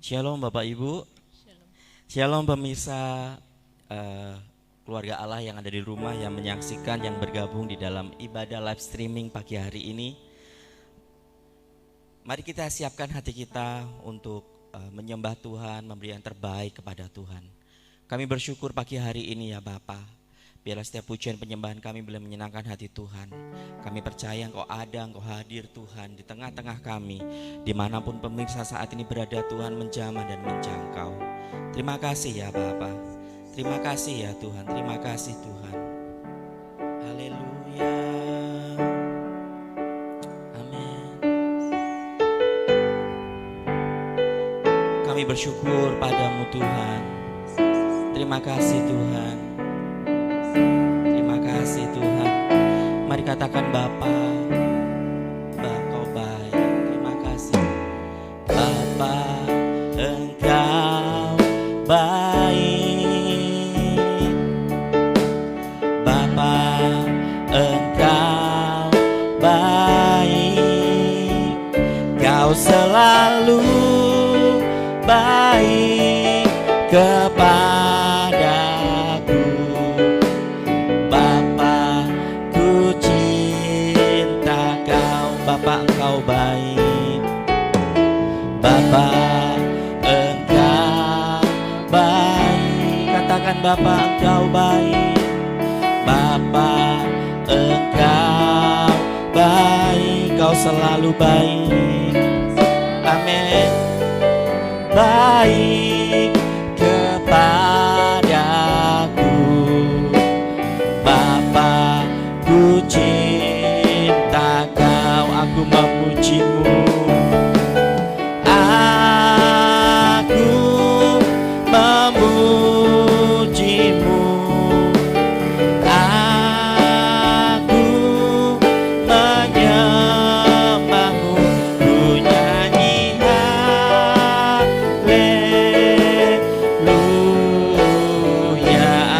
Shalom Bapak Ibu, Shalom pemirsa keluarga Allah yang ada di rumah, yang menyaksikan, yang bergabung di dalam ibadah live streaming pagi hari ini. Mari kita siapkan hati kita untuk menyembah Tuhan, memberi yang terbaik kepada Tuhan. Kami bersyukur pagi hari ini ya Bapa. Biarlah setiap pujian penyembahan kami boleh menyenangkan hati Tuhan. Kami percaya Engkau ada, Engkau hadir Tuhan di tengah-tengah kami. Dimanapun pemirsa saat ini berada, Tuhan menjamah dan menjangkau. Terima kasih ya Bapa. Terima kasih ya Tuhan, terima kasih Tuhan. Haleluya. Amin. Kami bersyukur padamu Tuhan. Terima kasih Tuhan. Terima kasih Tuhan. Mari katakan Bapa, Engkau baik. Terima kasih Bapa, Engkau baik. Bapa, Engkau baik. Kau selalu baik kepadaku. Bapa Engkau baik, Bapa Engkau baik. Katakan Bapa Engkau baik, Bapa Engkau baik. Kau selalu baik, amin. Baik kepadaku, Bapa ku cinta Kau, aku memujimu. Aku memujimu. Aku menyembahmu. Ku nyanyi haleluya,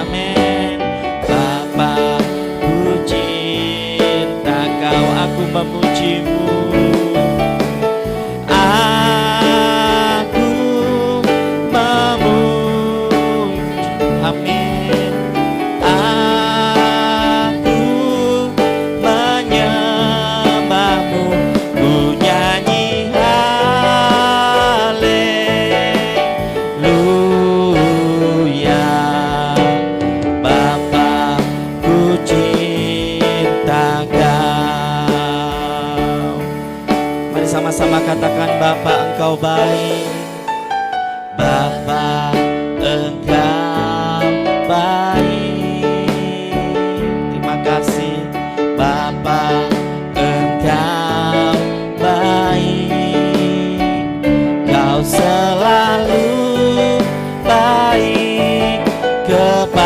amin. Bapa ku cinta Kau, aku memujimu. Aku memuji, amin. Aku menyembahmu. Ku nyanyi haleluya. Bapa ku cinta Kau. Mari sama-sama katakan Bapa Engkau baik, Bapa Engkau baik. Terima kasih Bapa Engkau baik. Kau selalu baik kepadaku.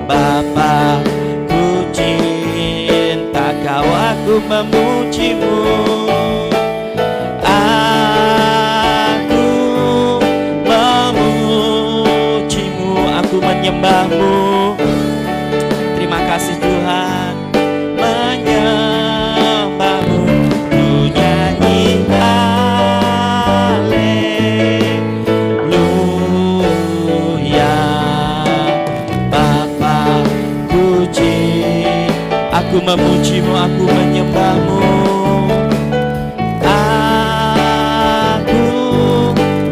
Bapa ku cinta Kau, aku memujimu. Aku memujimu, aku menyembahmu. Terima kasih Tuhan, menyembahmu. Ku nyanyi haleluya. Bapa ku cinta, aku memujimu, aku menyembahmu. Aku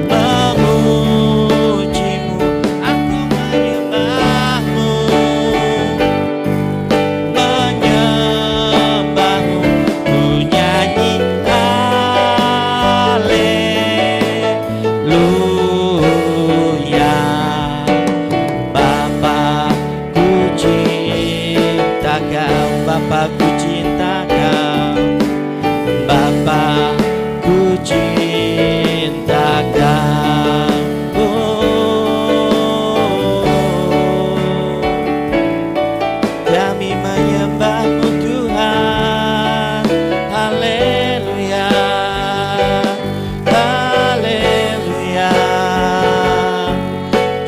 memujimu, aku menyembahmu. Menyembahmu, ku nyanyi haleluya. Bapa ku cinta Kau, Bapa ku cinta Kau. Bapa ku cinta Kau. Kami menyembahmu Tuhan. Haleluya, haleluya.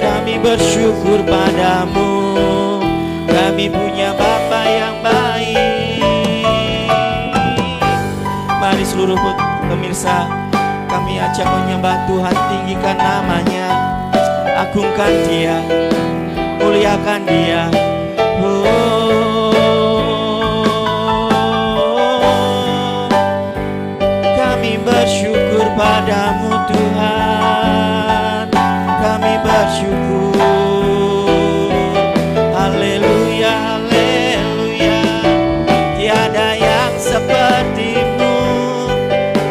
Kami bersyukur padamu. Kami punya Bapa yang baik. Mari seluruh Pemirsa, kami ajak menyembah Tuhan, tinggikan namanya, agungkan Dia, muliakan Dia. Kami bersyukur padamu Tuhan, kami bersyukur. Haleluya, haleluya. Tiada yang sepertimu,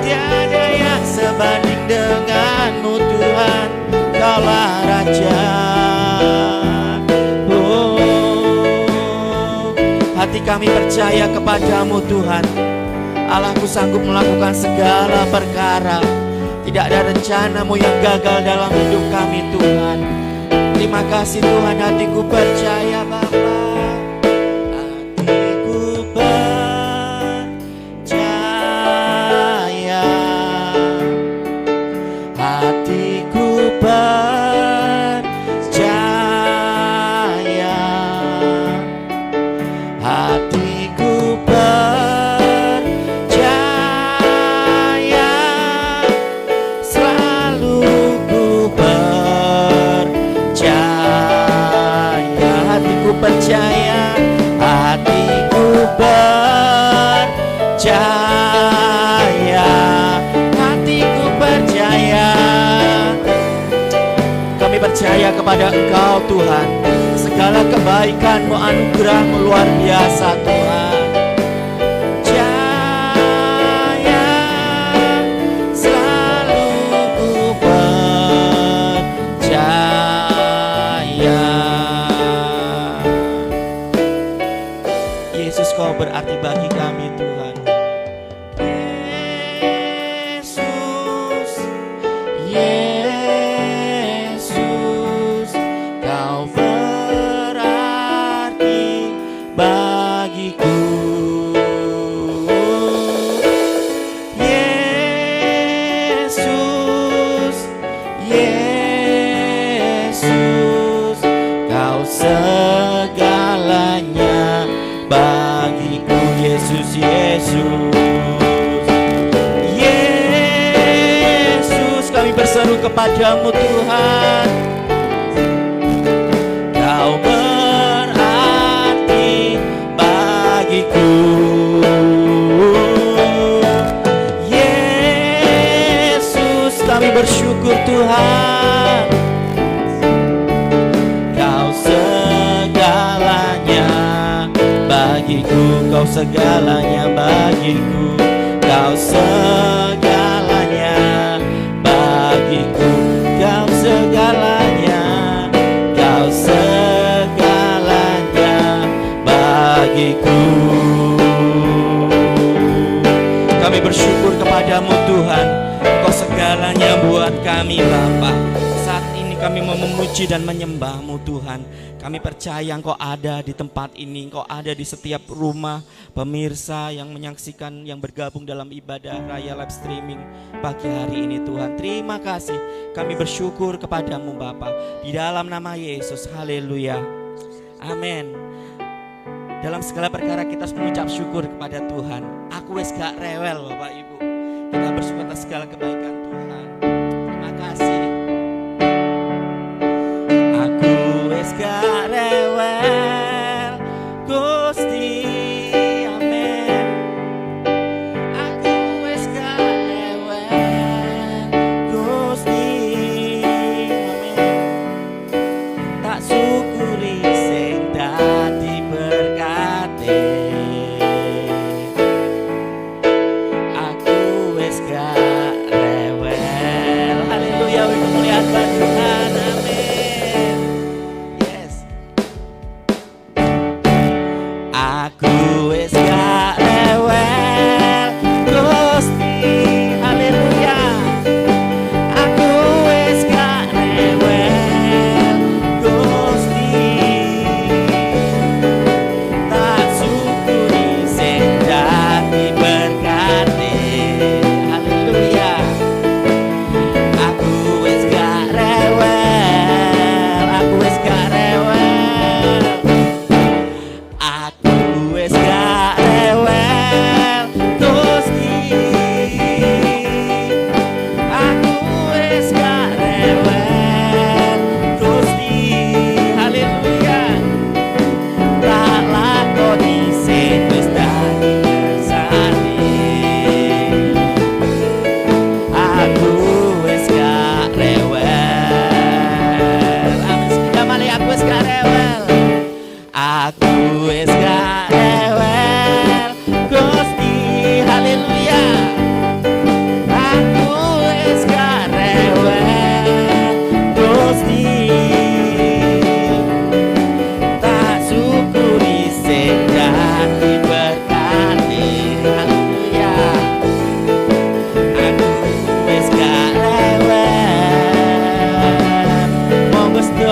tiada yang sebanding denganmu Tuhan, Kaulah Raja. Hati kami percaya kepadamu Tuhan. Allahku sanggup melakukan segala perkara. Tidak ada rencanamu yang gagal dalam hidup kami Tuhan. Terima kasih Tuhan, hatiku percaya Bapa. Hatiku percaya, hatiku percaya, hatiku percaya, selalu ku percaya. Hatiku percaya, hatiku percaya, hatiku percaya. Kami percaya kepada Engkau Tuhan. Segala kebaikan-Mu, anugerah-Mu luar biasa Tuhan. Percaya, selalu ku percaya. Yesus, Kau berarti bagi kami Tuhan. Yesus, Yesus, Kau berarti bagiku. Yesus, Yesus, Kau segalanya bagiku. Yesus, Yesus, Yesus, kami berseru kepadamu Tuhan. Kau berarti bagiku. Yesus, kami bersyukur Tuhan. Kau segalanya bagiku, Kau segalanya bagiku, Kau segalanya bagiku, Kau segalanya, Kau segalanya bagiku. Kami bersyukur kepadamu Tuhan, Kau segalanya buat kami Bapa. Saat ini kami mau memuji dan menyembah-Mu Tuhan. Kami percaya Engkau ada di tempat ini, Engkau ada di setiap rumah pemirsa yang menyaksikan, yang bergabung dalam ibadah Raya live streaming pagi hari ini Tuhan. Terima kasih, kami bersyukur kepadamu Bapa. Di dalam nama Yesus, haleluya, amin. Dalam segala perkara kita harus mengucap syukur kepada Tuhan. Aku wes gak rewel Bapak Ibu. Kita bersyukur atas segala kebaikan Tuhan. Terima kasih. Aku wes gak rewel Gusti, amin. Aku wes gak rewel Gusti, amin. Tak syukuri sing dadi berkate. Aku wes gak rewel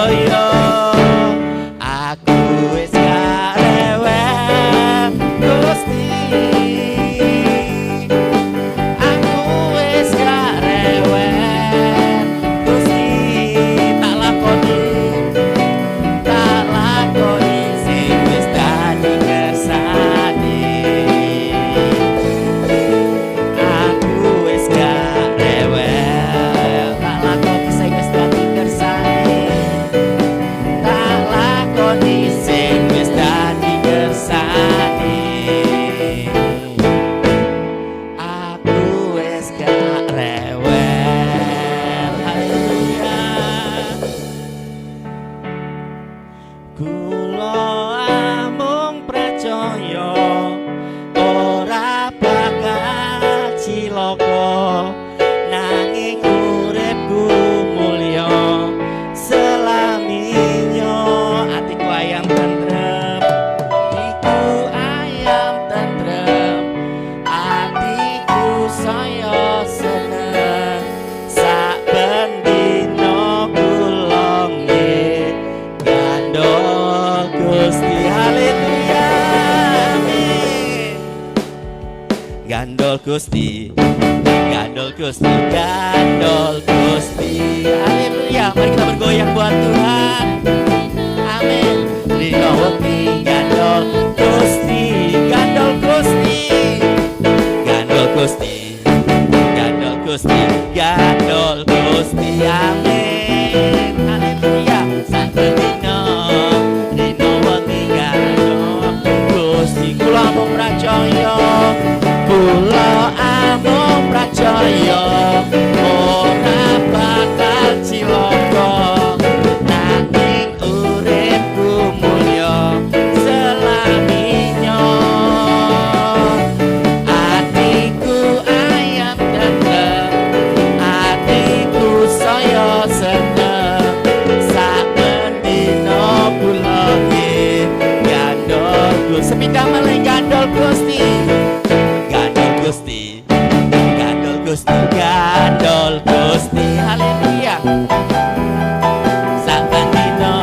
percaya aku wis gak rewel Gusti aku wis gak rewel Gusti tak lakoni sing wis dadi kersane aku wis gak rewel tak lakoni sing wis dadi kersane tak lakoni sing wis dadi kersane aku wis gak rewel haleluya kula amung percaya ora bakal cilaka nanging uripku mulya selaminya atiku ayam tentrem iku ayam tentrem atiku saya seneng saben dina kula gandol Gusti haleluya amin gandol Gusti gandol Gusti gandol Gusti haleluya mari kita bergoyang buat Tuhan amin dina wengi gandol Gusti gandol Gusti gandol Gusti gandol Gusti gandol Gusti amin haleluya saben dina wengi gandol Gusti kula amung percaya kula amung percaya ora bakal cilaka nanging uripku mulya selaminya atiku ayam tentrem atiku saya seneng saben dina kula gandol Gusti sepindah malih gandol Gusti gandol Gusti gandol Gusti gandol Gusti haleluya saben dina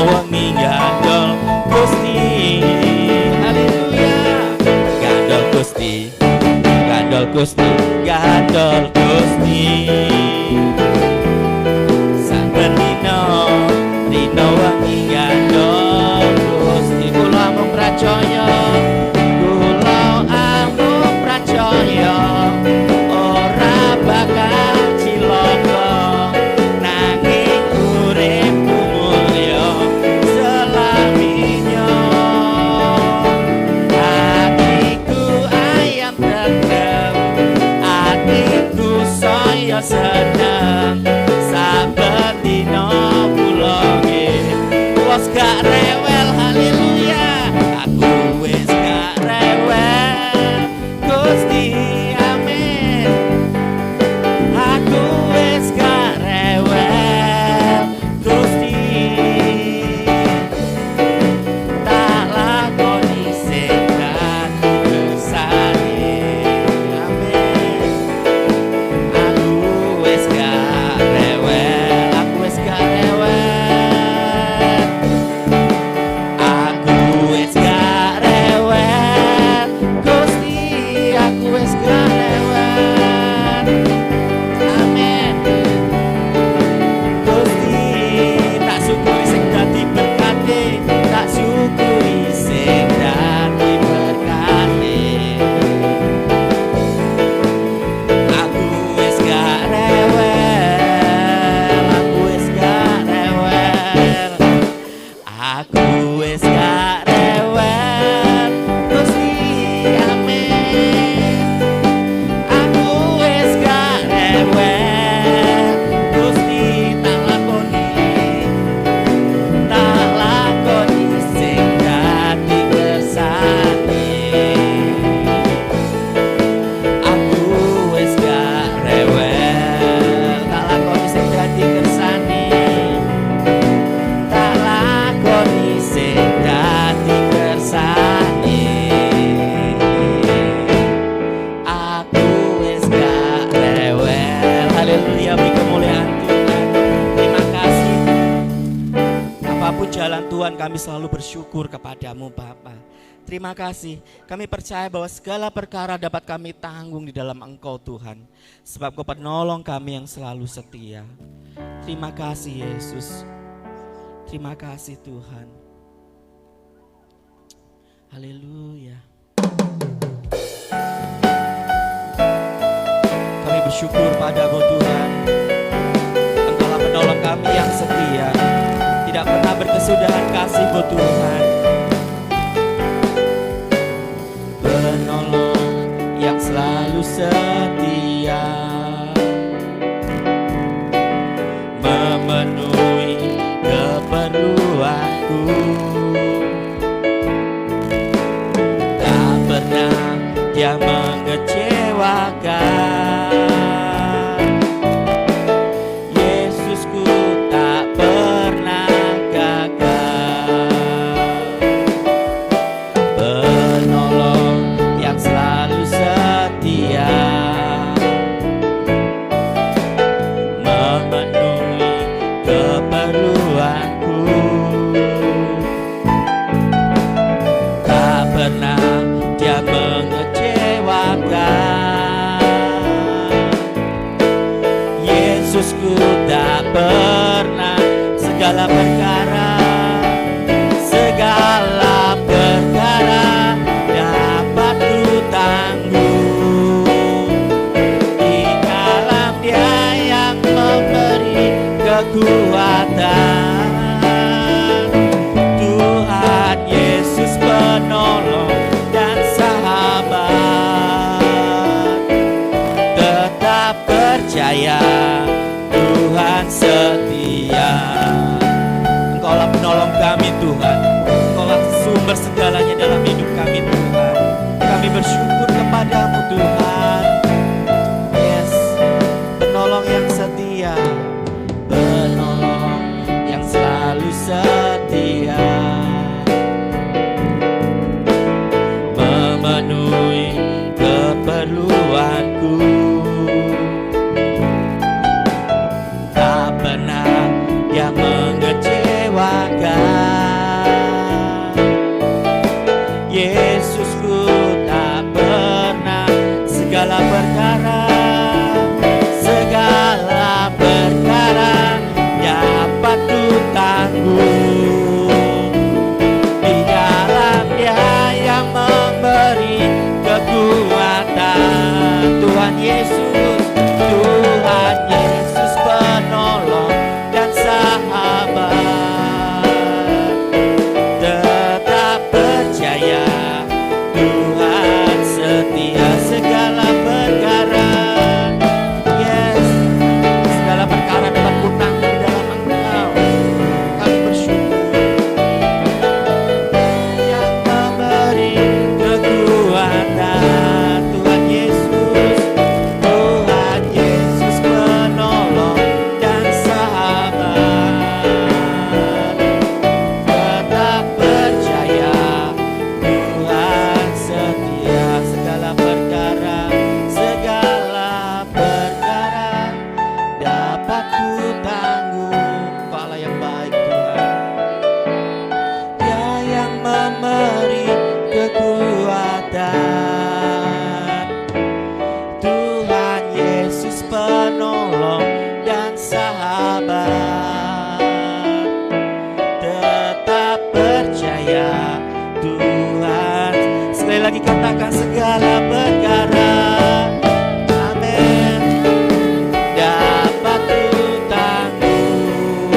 wengi gandol Gusti haleluya gandol Gusti gandol Gusti gandol Gusti saben dina wengi gandol Gusti kula amung percaya kula amung percaya ora bakal cilaka nanging uripku mulya selaminya atiku ayam tentrem atiku saya Tuhan, kami selalu bersyukur kepadamu Bapa. Terima kasih, kami percaya bahwa segala perkara dapat kami tanggung di dalam Engkau Tuhan. Sebab Kau penolong kami yang selalu setia. Terima kasih Yesus. Terima kasih Tuhan. Haleluya. Kami bersyukur padamu Tuhan. Engkaulah penolong kami yang setia. Tidak pernah berkesudahan kasih-Mu Tuhan. Penolong yang selalu setia, memenuhi keperluanku. Tak pernah Dia mengecewakan. Yesusku tak pernah gagal. Penolong yang selalu setia, memenuhi keperluanku. Tak pernah Dia mengecewakan. Yesusku tak pernah. Segala perkara dapat ku tanggung di dalam Dia yang memberi kekuatan. Tuhan Yesus penolong dan sahabat. Tetap percaya, Tuhan setia. Engkaulah penolong kami Tuhan. Engkaulah sumber segalanya dalam hidup kami Tuhan. Kami bersyukur kepadamu Tuhan. Yes, penolong yang setia, penolong yang selalu setia, memenuhi keperluanku. Tak pernah Dia mengecewakan. Yesusku tak pernah. Segala perkara dapat ku tanggung di dalam Dia yang memberi kekuatan. Tuhan Yesus, Tuhan Yesus penolong dan sahabat. Tetap percaya, Tuhan setia. Segala perkara, yes, segala perkara dapat ku tanggung di dalam Engkau. Kami bersyukur yang memberi kekuatan. Tuhan Yesus, Tuhan Yesus penolong dan sahabat. Tetap percaya, Tuhan setia. Segala perkara dapat ku tanggung. Kau Allah yang baik Tuhan. Dia yang memberi kekuatan. Tuhan Yesus penolong dan sahabat. Tetap percaya, Tuhan. Sekali lagi katakan segala perkara. Amin. Dapat ku tanggung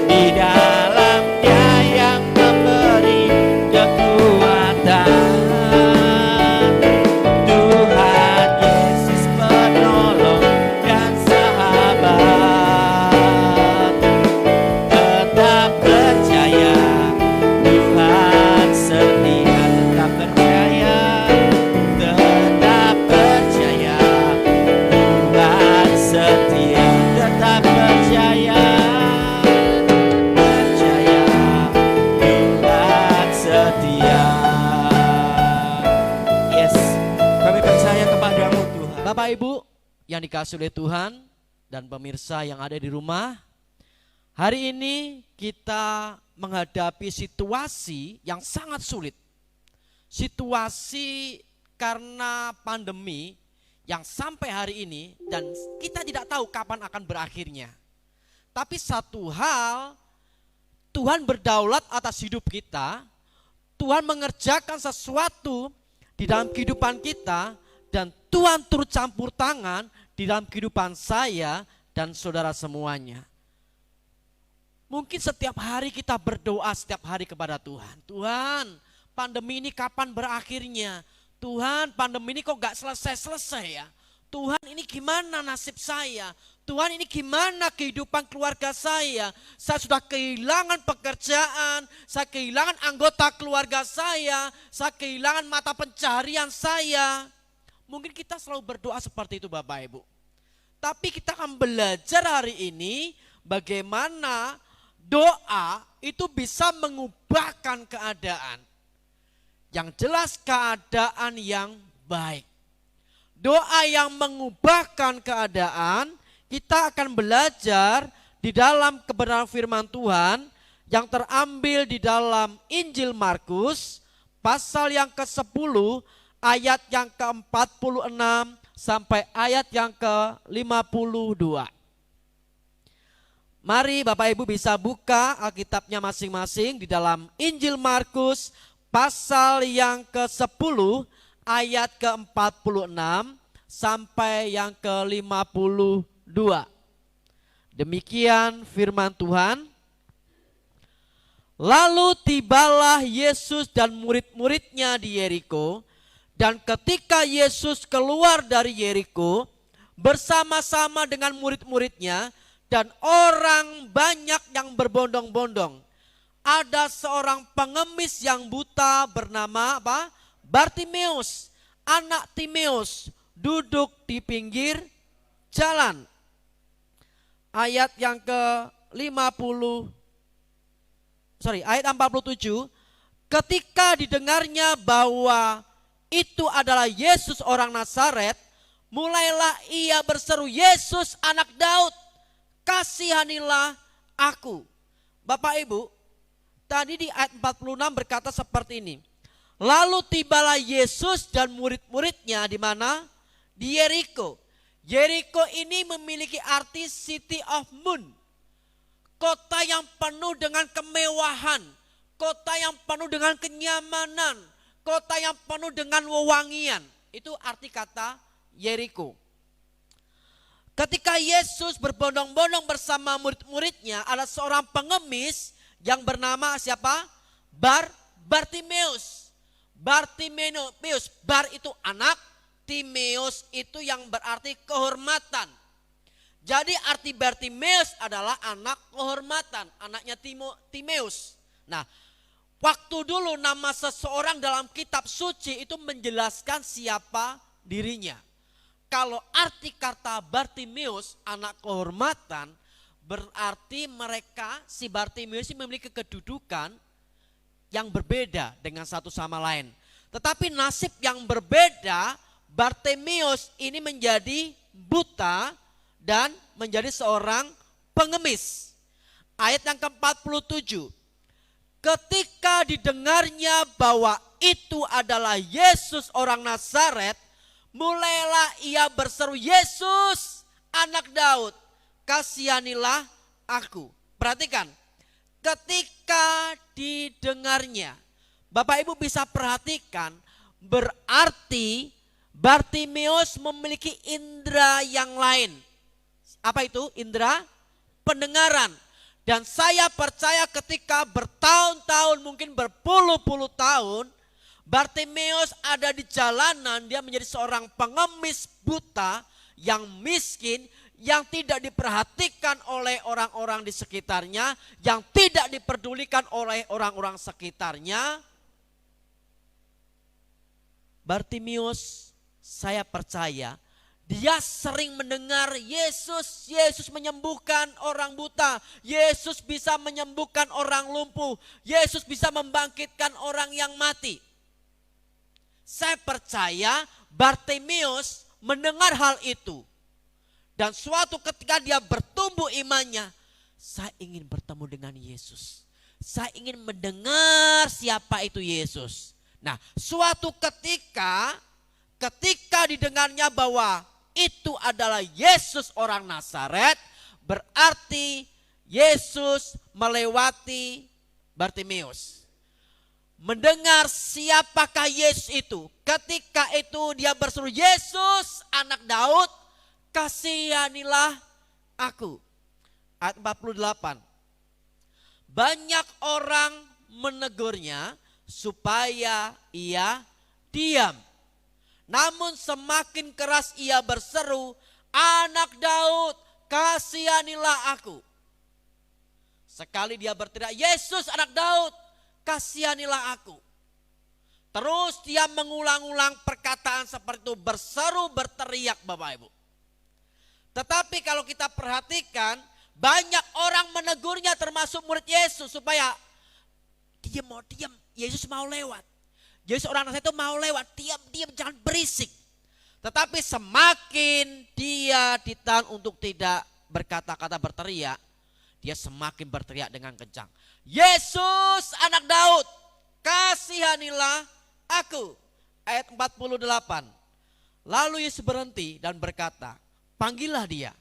di dalam Dia yang memberi kekuatan. Tuhan Yesus penolong dan sahabat. Tetap percaya, Tuhan setia. Tetap percaya, tetap percaya, Tuhan setia. Tetap percaya, Tuhan setia. Yes, kami percaya kepadamu Tuhan. Bapak Ibu yang dikasihi oleh Tuhan dan pemirsa yang ada di rumah, hari ini kita menghadapi situasi yang sangat sulit. Situasi karena pandemi yang sampai hari ini dan kita tidak tahu kapan akan berakhirnya. Tapi satu hal, Tuhan berdaulat atas hidup kita. Tuhan mengerjakan sesuatu di dalam kehidupan kita dan Tuhan turut campur tangan di dalam kehidupan saya dan saudara semuanya. Mungkin setiap hari kita berdoa setiap hari kepada Tuhan. Tuhan, pandemi ini kapan berakhirnya? Tuhan, pandemi ini kok gak selesai-selesai ya? Tuhan, ini gimana nasib saya? Tuhan, ini gimana kehidupan keluarga saya? Saya sudah kehilangan pekerjaan, saya kehilangan anggota keluarga saya kehilangan mata pencaharian saya. Mungkin kita selalu berdoa seperti itu Bapak Ibu. Tapi kita akan belajar hari ini bagaimana doa itu bisa mengubahkan keadaan. Yang jelas keadaan yang baik. Doa yang mengubahkan keadaan, kita akan belajar di dalam kebenaran firman Tuhan yang terambil di dalam Injil Markus pasal yang ke-10 ayat yang ke-46 sampai ayat yang ke-52. Mari Bapak Ibu bisa buka Alkitabnya masing-masing di dalam Injil Markus pasal yang ke-10 ayat ke-46 sampai yang ke-52. Demikian firman Tuhan. Lalu tibalah Yesus dan murid-muridnya di Yeriko, dan ketika Yesus keluar dari Yeriko bersama-sama dengan murid-muridnya dan orang banyak yang berbondong-bondong, ada seorang pengemis yang buta bernama apa? Bartimeus, anak Timeus, duduk di pinggir jalan. Ayat yang ayat 47, ketika didengarnya bahwa itu adalah Yesus orang Nazaret, mulailah ia berseru, Yesus anak Daud, kasihanilah aku. Bapak Ibu, tadi di ayat 46 berkata seperti ini. Lalu tibalah Yesus dan murid-muridnya di mana? Di Yeriko. Yeriko ini memiliki arti City of Moon. Kota yang penuh dengan kemewahan. Kota yang penuh dengan kenyamanan. Kota yang penuh dengan wewangian. Itu arti kata Yeriko. Ketika Yesus berbondong-bondong bersama murid-muridnya, ada seorang pengemis yang bernama siapa? Bartimeus. Bartimeus, Bar itu anak, Timeus itu yang berarti kehormatan. Jadi arti Bartimeus adalah anak kehormatan, anaknya Timeus. Nah, waktu dulu nama seseorang dalam kitab suci itu menjelaskan siapa dirinya. Kalau arti kata Bartimeus, anak kehormatan, berarti mereka, si Bartimeus memiliki kedudukan yang berbeda dengan satu sama lain. Tetapi nasib yang berbeda, Bartimeus ini menjadi buta dan menjadi seorang pengemis. Ayat yang ke-47. Ketika didengarnya bahwa itu adalah Yesus orang Nazaret, mulailah ia berseru, Yesus anak Daud, kasihanilah aku. Perhatikan. Ketika didengarnya, Bapak Ibu bisa perhatikan, berarti Bartimeus memiliki indera yang lain. Apa itu? Indera pendengaran. Dan saya percaya ketika bertahun-tahun, mungkin berpuluh-puluh tahun, Bartimeus ada di jalanan, dia menjadi seorang pengemis buta yang miskin, yang tidak diperhatikan oleh orang-orang di sekitarnya, yang tidak diperdulikan oleh orang-orang sekitarnya. Bartimeus, saya percaya, dia sering mendengar Yesus menyembuhkan orang buta, Yesus bisa menyembuhkan orang lumpuh, Yesus bisa membangkitkan orang yang mati. Saya percaya Bartimeus mendengar hal itu. Dan suatu ketika dia bertumbuh imannya, saya ingin bertemu dengan Yesus. Saya ingin mendengar siapa itu Yesus. Nah, suatu ketika didengarnya bahwa itu adalah Yesus orang Nazaret, berarti Yesus melewati Bartimeus. Mendengar siapakah Yesus itu. Ketika itu dia berseru, Yesus anak Daud, kasihanilah aku. Ayat 48. Banyak orang menegurnya supaya ia diam. Namun semakin keras ia berseru, anak Daud, kasihanilah aku. Sekali dia berteriak, Yesus anak Daud, kasihanilah aku. Terus dia mengulang-ulang perkataan seperti itu, berseru, berteriak Bapak Ibu. Tetapi kalau kita perhatikan, banyak orang menegurnya termasuk murid Yesus supaya dia mau diam, Yesus mau lewat. Yesus orang Nazaret itu mau lewat, diam, jangan berisik. Tetapi semakin dia ditahan untuk tidak berkata-kata berteriak, dia semakin berteriak dengan kencang. Yesus anak Daud, kasihanilah aku. Ayat 48. Lalu Yesus berhenti dan berkata, panggillah dia.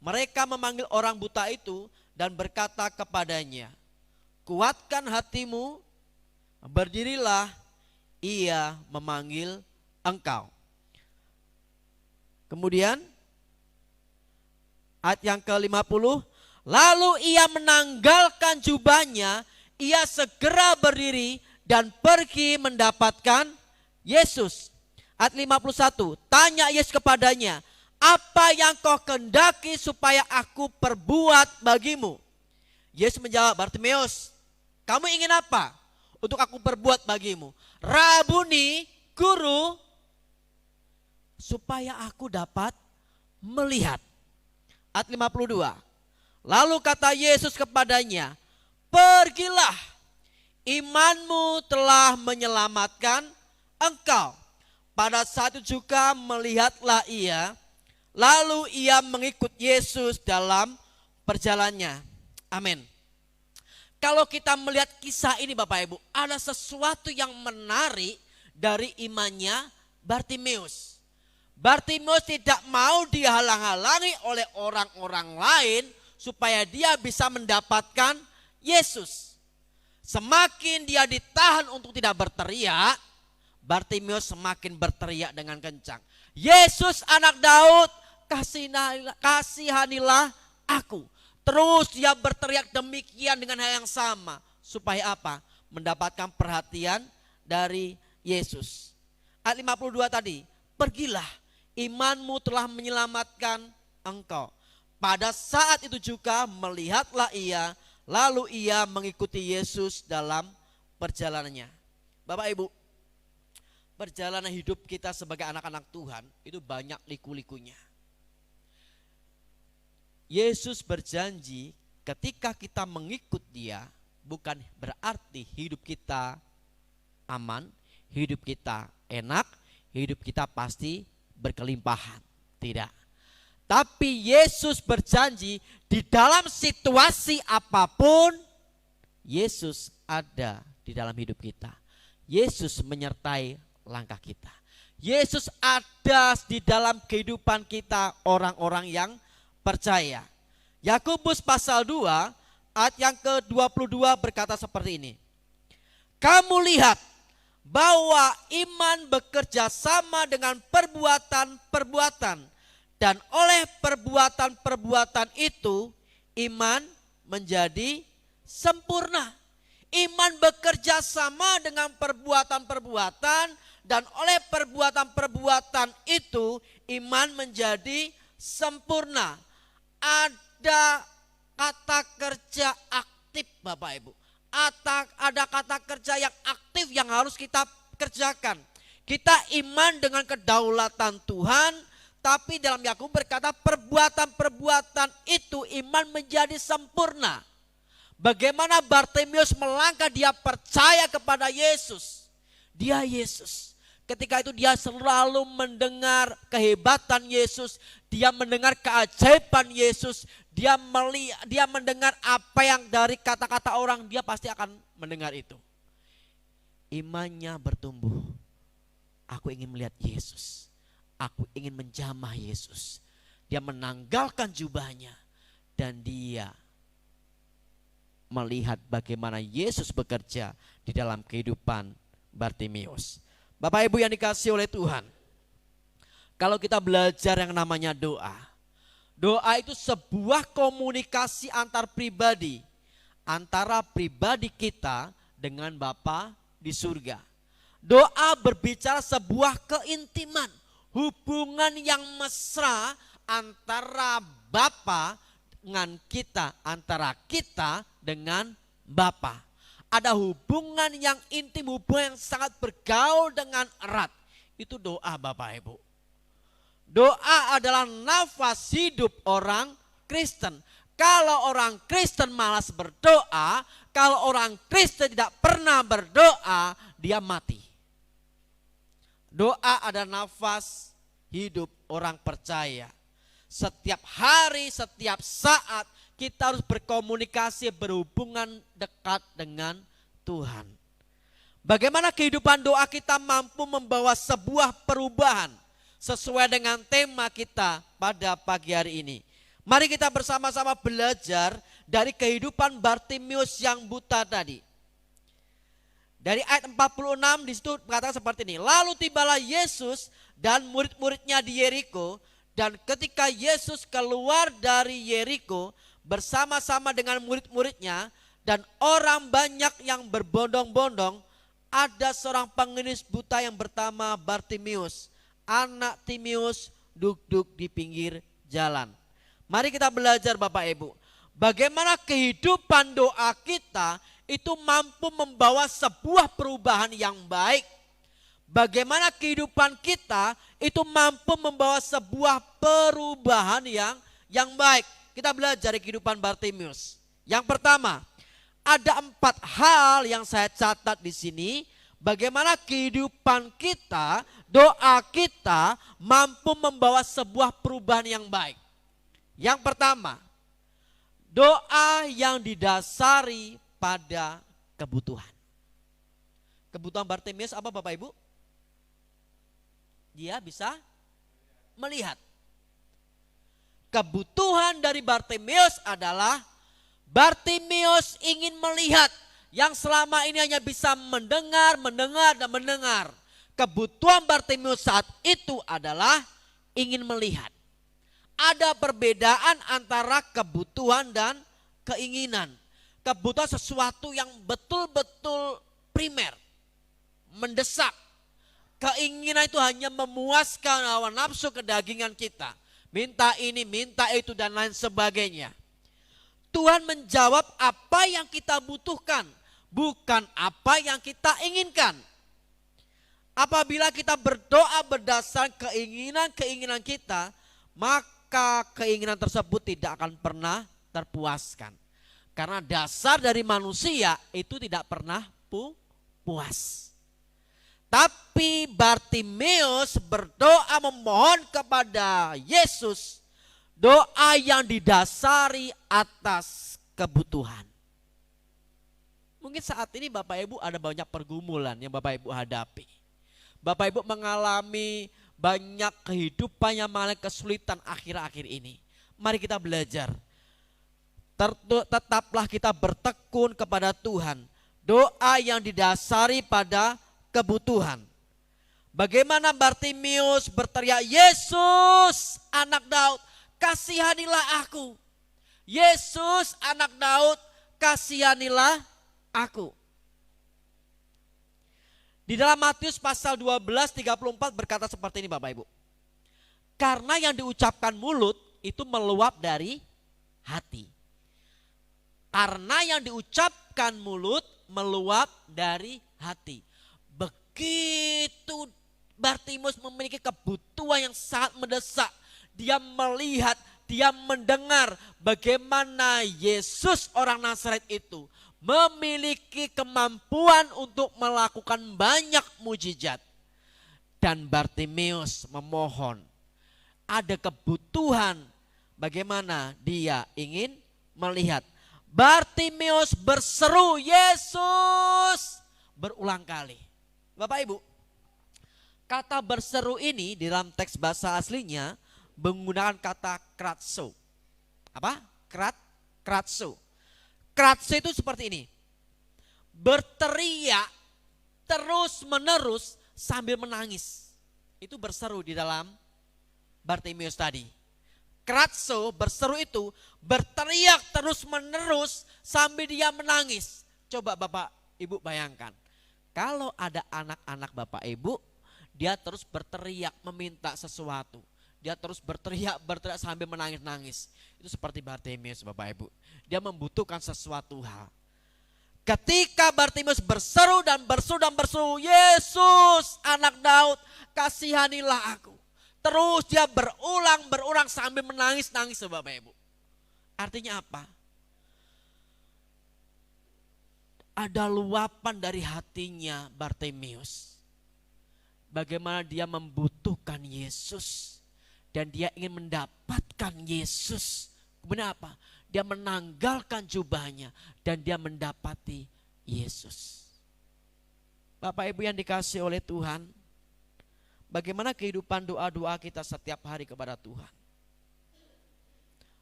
Mereka memanggil orang buta itu dan berkata kepadanya, kuatkan hatimu, berdirilah, ia memanggil engkau. Kemudian ayat yang ke-50, lalu ia menanggalkan jubahnya, ia segera berdiri dan pergi mendapatkan Yesus. Ayat 51, tanya Yesus kepadanya, apa yang kau kehendaki supaya aku perbuat bagimu? Yesus menjawab, Bartimeus, kamu ingin apa untuk aku perbuat bagimu? Rabuni, guru, supaya aku dapat melihat. Ayat 52. Lalu kata Yesus kepadanya, pergilah, imanmu telah menyelamatkan engkau. Pada saat itu juga melihatlah ia, lalu ia mengikut Yesus dalam perjalanannya. Amin. Kalau kita melihat kisah ini Bapak Ibu, ada sesuatu yang menarik dari imannya Bartimeus. Bartimeus tidak mau dihalang-halangi oleh orang-orang lain supaya dia bisa mendapatkan Yesus. Semakin dia ditahan untuk tidak berteriak, Bartimeus semakin berteriak dengan kencang. Yesus anak Daud, kasihanilah aku. Terus dia berteriak demikian dengan hal yang sama. Supaya apa? Mendapatkan perhatian dari Yesus. Ayat 52 tadi, pergilah, imanmu telah menyelamatkan engkau. Pada saat itu juga melihatlah ia, lalu ia mengikuti Yesus dalam perjalanannya. Bapak Ibu, perjalanan hidup kita sebagai anak-anak Tuhan itu banyak liku-likunya. Yesus berjanji ketika kita mengikut dia, bukan berarti hidup kita aman, hidup kita enak, hidup kita pasti berkelimpahan. Tidak. Tapi Yesus berjanji di dalam situasi apapun, Yesus ada di dalam hidup kita. Yesus menyertai langkah kita. Yesus ada di dalam kehidupan kita orang-orang yang percaya. Yakobus pasal 2 ayat yang ke-22 berkata seperti ini. Kamu lihat bahwa iman bekerja sama dengan perbuatan-perbuatan, dan oleh perbuatan-perbuatan itu iman menjadi sempurna. Iman bekerja sama dengan perbuatan-perbuatan, dan oleh perbuatan-perbuatan itu iman menjadi sempurna. Ada kata kerja aktif Bapak Ibu. Ada kata kerja yang aktif yang harus kita kerjakan. Kita iman dengan kedaulatan Tuhan, tapi dalam Yakobus berkata perbuatan-perbuatan itu iman menjadi sempurna. Bagaimana Bartimeus melangkah, dia percaya kepada Yesus. Dia Yesus. Ketika itu dia selalu mendengar kehebatan Yesus, dia mendengar keajaiban Yesus, dia mendengar apa yang dari kata-kata orang, dia pasti akan mendengar itu. Imannya bertumbuh. Aku ingin melihat Yesus. Aku ingin menjamah Yesus. Dia menanggalkan jubahnya dan dia melihat bagaimana Yesus bekerja di dalam kehidupan Bartimeus. Bapak Ibu yang dikasihi oleh Tuhan, kalau kita belajar yang namanya doa, doa itu sebuah komunikasi antar pribadi, antara pribadi kita dengan Bapa di surga. Doa berbicara sebuah keintiman, hubungan yang mesra antara Bapa dengan kita, antara kita dengan Bapa. Ada hubungan yang intim, hubungan yang sangat bergaul dengan erat. Itu doa Bapak Ibu. Doa adalah nafas hidup orang Kristen. Kalau orang Kristen malas berdoa, kalau orang Kristen tidak pernah berdoa, dia mati. Doa adalah nafas hidup orang percaya. Setiap hari, setiap saat kita harus berkomunikasi, berhubungan dekat dengan Tuhan. Bagaimana kehidupan doa kita mampu membawa sebuah perubahan sesuai dengan tema kita pada pagi hari ini. Mari kita bersama-sama belajar dari kehidupan Bartimeus yang buta tadi. Dari ayat 46 di situ berkata seperti ini. Lalu tibalah Yesus dan murid-muridnya di Yeriko, dan ketika Yesus keluar dari Yeriko bersama-sama dengan murid-muridnya dan orang banyak yang berbondong-bondong, ada seorang pengemis buta yang bernama Bartimeus, anak Timeus, duduk di pinggir jalan. Mari kita belajar Bapak Ibu, bagaimana kehidupan doa kita itu mampu membawa sebuah perubahan yang baik. Bagaimana kehidupan kita itu mampu membawa sebuah perubahan yang baik. Kita belajar dari kehidupan Bartimeus. Yang pertama, ada 4 hal yang saya catat di sini. Bagaimana kehidupan kita, doa kita mampu membawa sebuah perubahan yang baik. Yang pertama, doa yang didasari pada kebutuhan. Kebutuhan Bartimeus apa Bapak Ibu? Dia bisa melihat. Kebutuhan dari Bartimeus adalah Bartimeus ingin melihat, yang selama ini hanya bisa mendengar. Kebutuhan Bartimeus saat itu adalah ingin melihat. Ada perbedaan antara kebutuhan dan keinginan. Kebutuhan sesuatu yang betul-betul primer, mendesak. Keinginan itu hanya memuaskan hawa nafsu kedagingan kita. Minta ini, minta itu dan lain sebagainya. Tuhan menjawab apa yang kita butuhkan, bukan apa yang kita inginkan. Apabila kita berdoa berdasarkan keinginan kita, maka keinginan tersebut tidak akan pernah terpuaskan. Karena dasar dari manusia itu tidak pernah puas. Tapi Bartimeus berdoa memohon kepada Yesus, doa yang didasari atas kebutuhan. Mungkin saat ini Bapak Ibu ada banyak pergumulan yang Bapak Ibu hadapi. Bapak Ibu mengalami banyak kehidupan yang mengalami kesulitan akhir-akhir ini. Mari kita belajar. Tetaplah kita bertekun kepada Tuhan. Doa yang didasari pada kebutuhan. Bagaimana Bartimeus berteriak, Yesus anak Daud, kasihanilah aku. Yesus anak Daud, kasihanilah aku. Di dalam Matius pasal 12:34 berkata seperti ini Bapak Ibu. Karena yang diucapkan mulut itu meluap dari hati. Karena yang diucapkan mulut meluap dari hati. Begitu Bartimeus memiliki kebutuhan yang sangat mendesak. Dia melihat, dia mendengar bagaimana Yesus orang Nazaret itu memiliki kemampuan untuk melakukan banyak mujizat. Dan Bartimeus memohon, ada kebutuhan bagaimana dia ingin melihat. Bartimeus berseru Yesus berulang kali. Bapak Ibu, kata berseru ini di dalam teks bahasa aslinya menggunakan kata kratso. Apa? Kratso. Kratso itu seperti ini. Berteriak terus menerus sambil menangis. Itu berseru di dalam Bartimeus tadi. Kratso, berseru itu berteriak terus menerus sambil dia menangis. Coba Bapak Ibu bayangkan. Kalau ada anak-anak Bapak Ibu, dia terus berteriak meminta sesuatu. Dia terus berteriak sambil menangis-nangis. Itu seperti Bartimeus Bapak Ibu. Dia membutuhkan sesuatu hal. Ketika Bartimeus berseru dan berseru, Yesus anak Daud, kasihanilah aku. Terus dia berulang sambil menangis-nangis Bapak Ibu. Artinya apa? Ada luapan dari hatinya Bartimeus. Bagaimana dia membutuhkan Yesus. Dan dia ingin mendapatkan Yesus. Kemudian apa? Dia menanggalkan jubahnya dan dia mendapati Yesus. Bapak Ibu yang dikasihi oleh Tuhan, bagaimana kehidupan doa-doa kita setiap hari kepada Tuhan?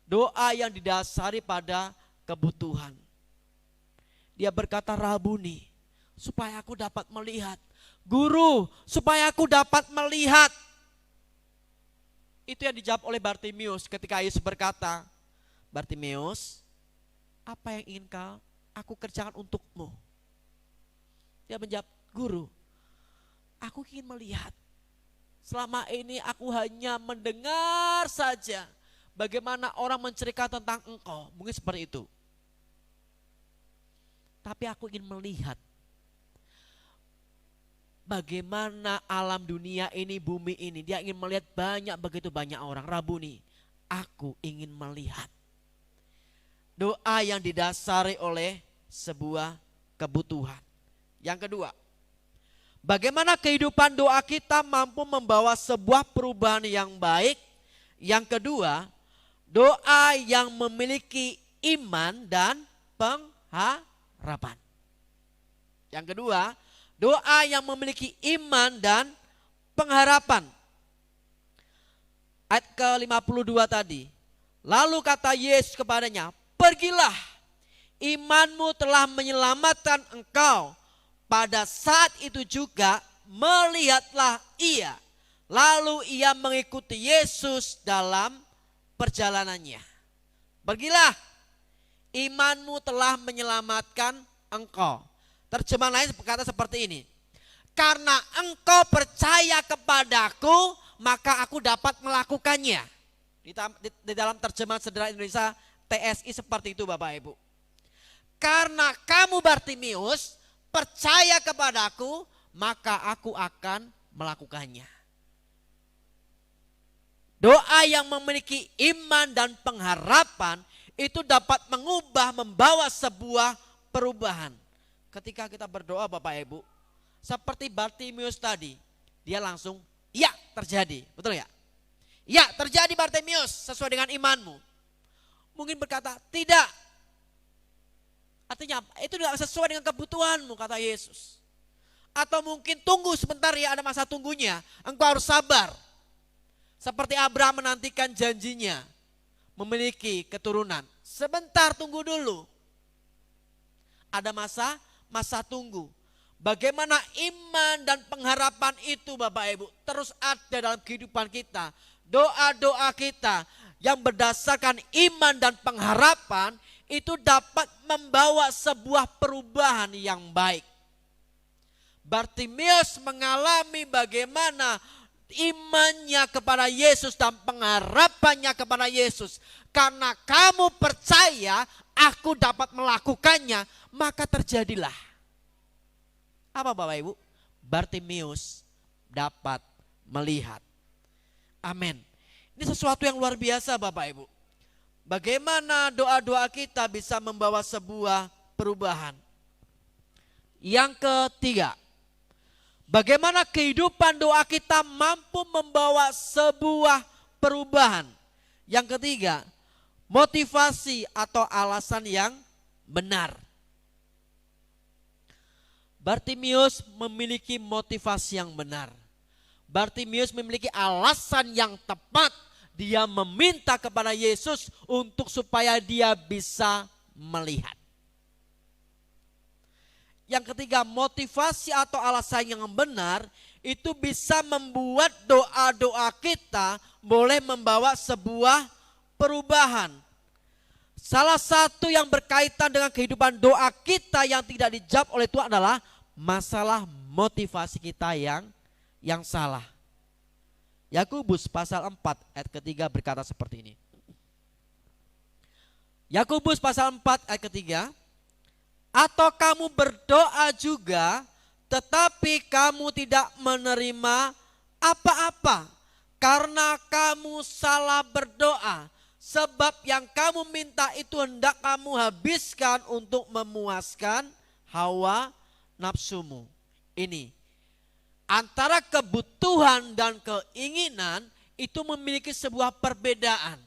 Doa yang didasari pada kebutuhan. Dia berkata, Rabuni, supaya aku dapat melihat. Guru, supaya aku dapat melihat. Itu yang dijawab oleh Bartimeus ketika Yesus berkata, Bartimeus, apa yang ingin aku kerjakan untukmu? Dia menjawab, Guru, aku ingin melihat. Selama ini aku hanya mendengar saja bagaimana orang menceritakan tentang engkau. Mungkin seperti itu. Tapi aku ingin melihat bagaimana alam dunia ini, bumi ini. Dia ingin melihat begitu banyak orang. Rabuni, aku ingin melihat. Doa yang didasari oleh sebuah kebutuhan. Yang kedua, bagaimana kehidupan doa kita mampu membawa sebuah perubahan yang baik. Yang kedua, doa yang memiliki iman dan pengharapan. Yang kedua, doa yang memiliki iman dan pengharapan. Ayat ke-52 tadi. Lalu kata Yesus kepadanya, pergilah, imanmu telah menyelamatkan engkau. Pada saat itu juga melihatlah ia. Lalu ia mengikuti Yesus dalam perjalanannya. Pergilah, imanmu telah menyelamatkan engkau. Terjemahan lain berkata seperti ini. Karena engkau percaya kepadaku, maka aku dapat melakukannya. Di dalam terjemahan sederhana Indonesia TSI seperti itu Bapak Ibu. Karena kamu Bartimeus percaya kepadaku, maka aku akan melakukannya. Doa yang memiliki iman dan pengharapan itu dapat membawa sebuah perubahan. Ketika kita berdoa Bapak Ibu, seperti Bartimeus tadi, dia langsung, ya terjadi, betul ya? Ya terjadi Bartimeus sesuai dengan imanmu. Mungkin berkata, tidak. Artinya itu tidak sesuai dengan kebutuhanmu kata Yesus. Atau mungkin tunggu sebentar ya, ada masa tunggunya. Engkau harus sabar. Seperti Abraham menantikan janjinya memiliki keturunan. Sebentar tunggu dulu. Ada masa tunggu. Bagaimana iman dan pengharapan itu Bapak Ibu terus ada dalam kehidupan kita. Doa-doa kita yang berdasarkan iman dan pengharapan itu dapat membawa sebuah perubahan yang baik. Bartimeus mengalami bagaimana imannya kepada Yesus dan pengharapannya kepada Yesus. Karena kamu percaya aku dapat melakukannya, maka terjadilah. Apa Bapak Ibu? Bartimeus dapat melihat. Amin. Ini sesuatu yang luar biasa Bapak Ibu. Bagaimana doa-doa kita bisa membawa sebuah perubahan. Yang ketiga, bagaimana kehidupan doa kita mampu membawa sebuah perubahan. Yang ketiga, motivasi atau alasan yang benar. Bartimius memiliki motivasi yang benar. Bartimius memiliki alasan yang tepat. Dia meminta kepada Yesus untuk supaya dia bisa melihat. Yang ketiga, motivasi atau alasan yang benar itu bisa membuat doa-doa kita boleh membawa sebuah perubahan. Salah satu yang berkaitan dengan kehidupan doa kita yang tidak dijawab oleh Tuhan adalah masalah motivasi kita yang salah. Yakobus pasal 4 ayat ketiga berkata seperti ini. Yakobus pasal 4 ayat ketiga, atau kamu berdoa juga tetapi kamu tidak menerima apa-apa karena kamu salah berdoa, sebab yang kamu minta itu hendak kamu habiskan untuk memuaskan hawa nafsumu. Ini antara kebutuhan dan keinginan itu memiliki sebuah perbedaan.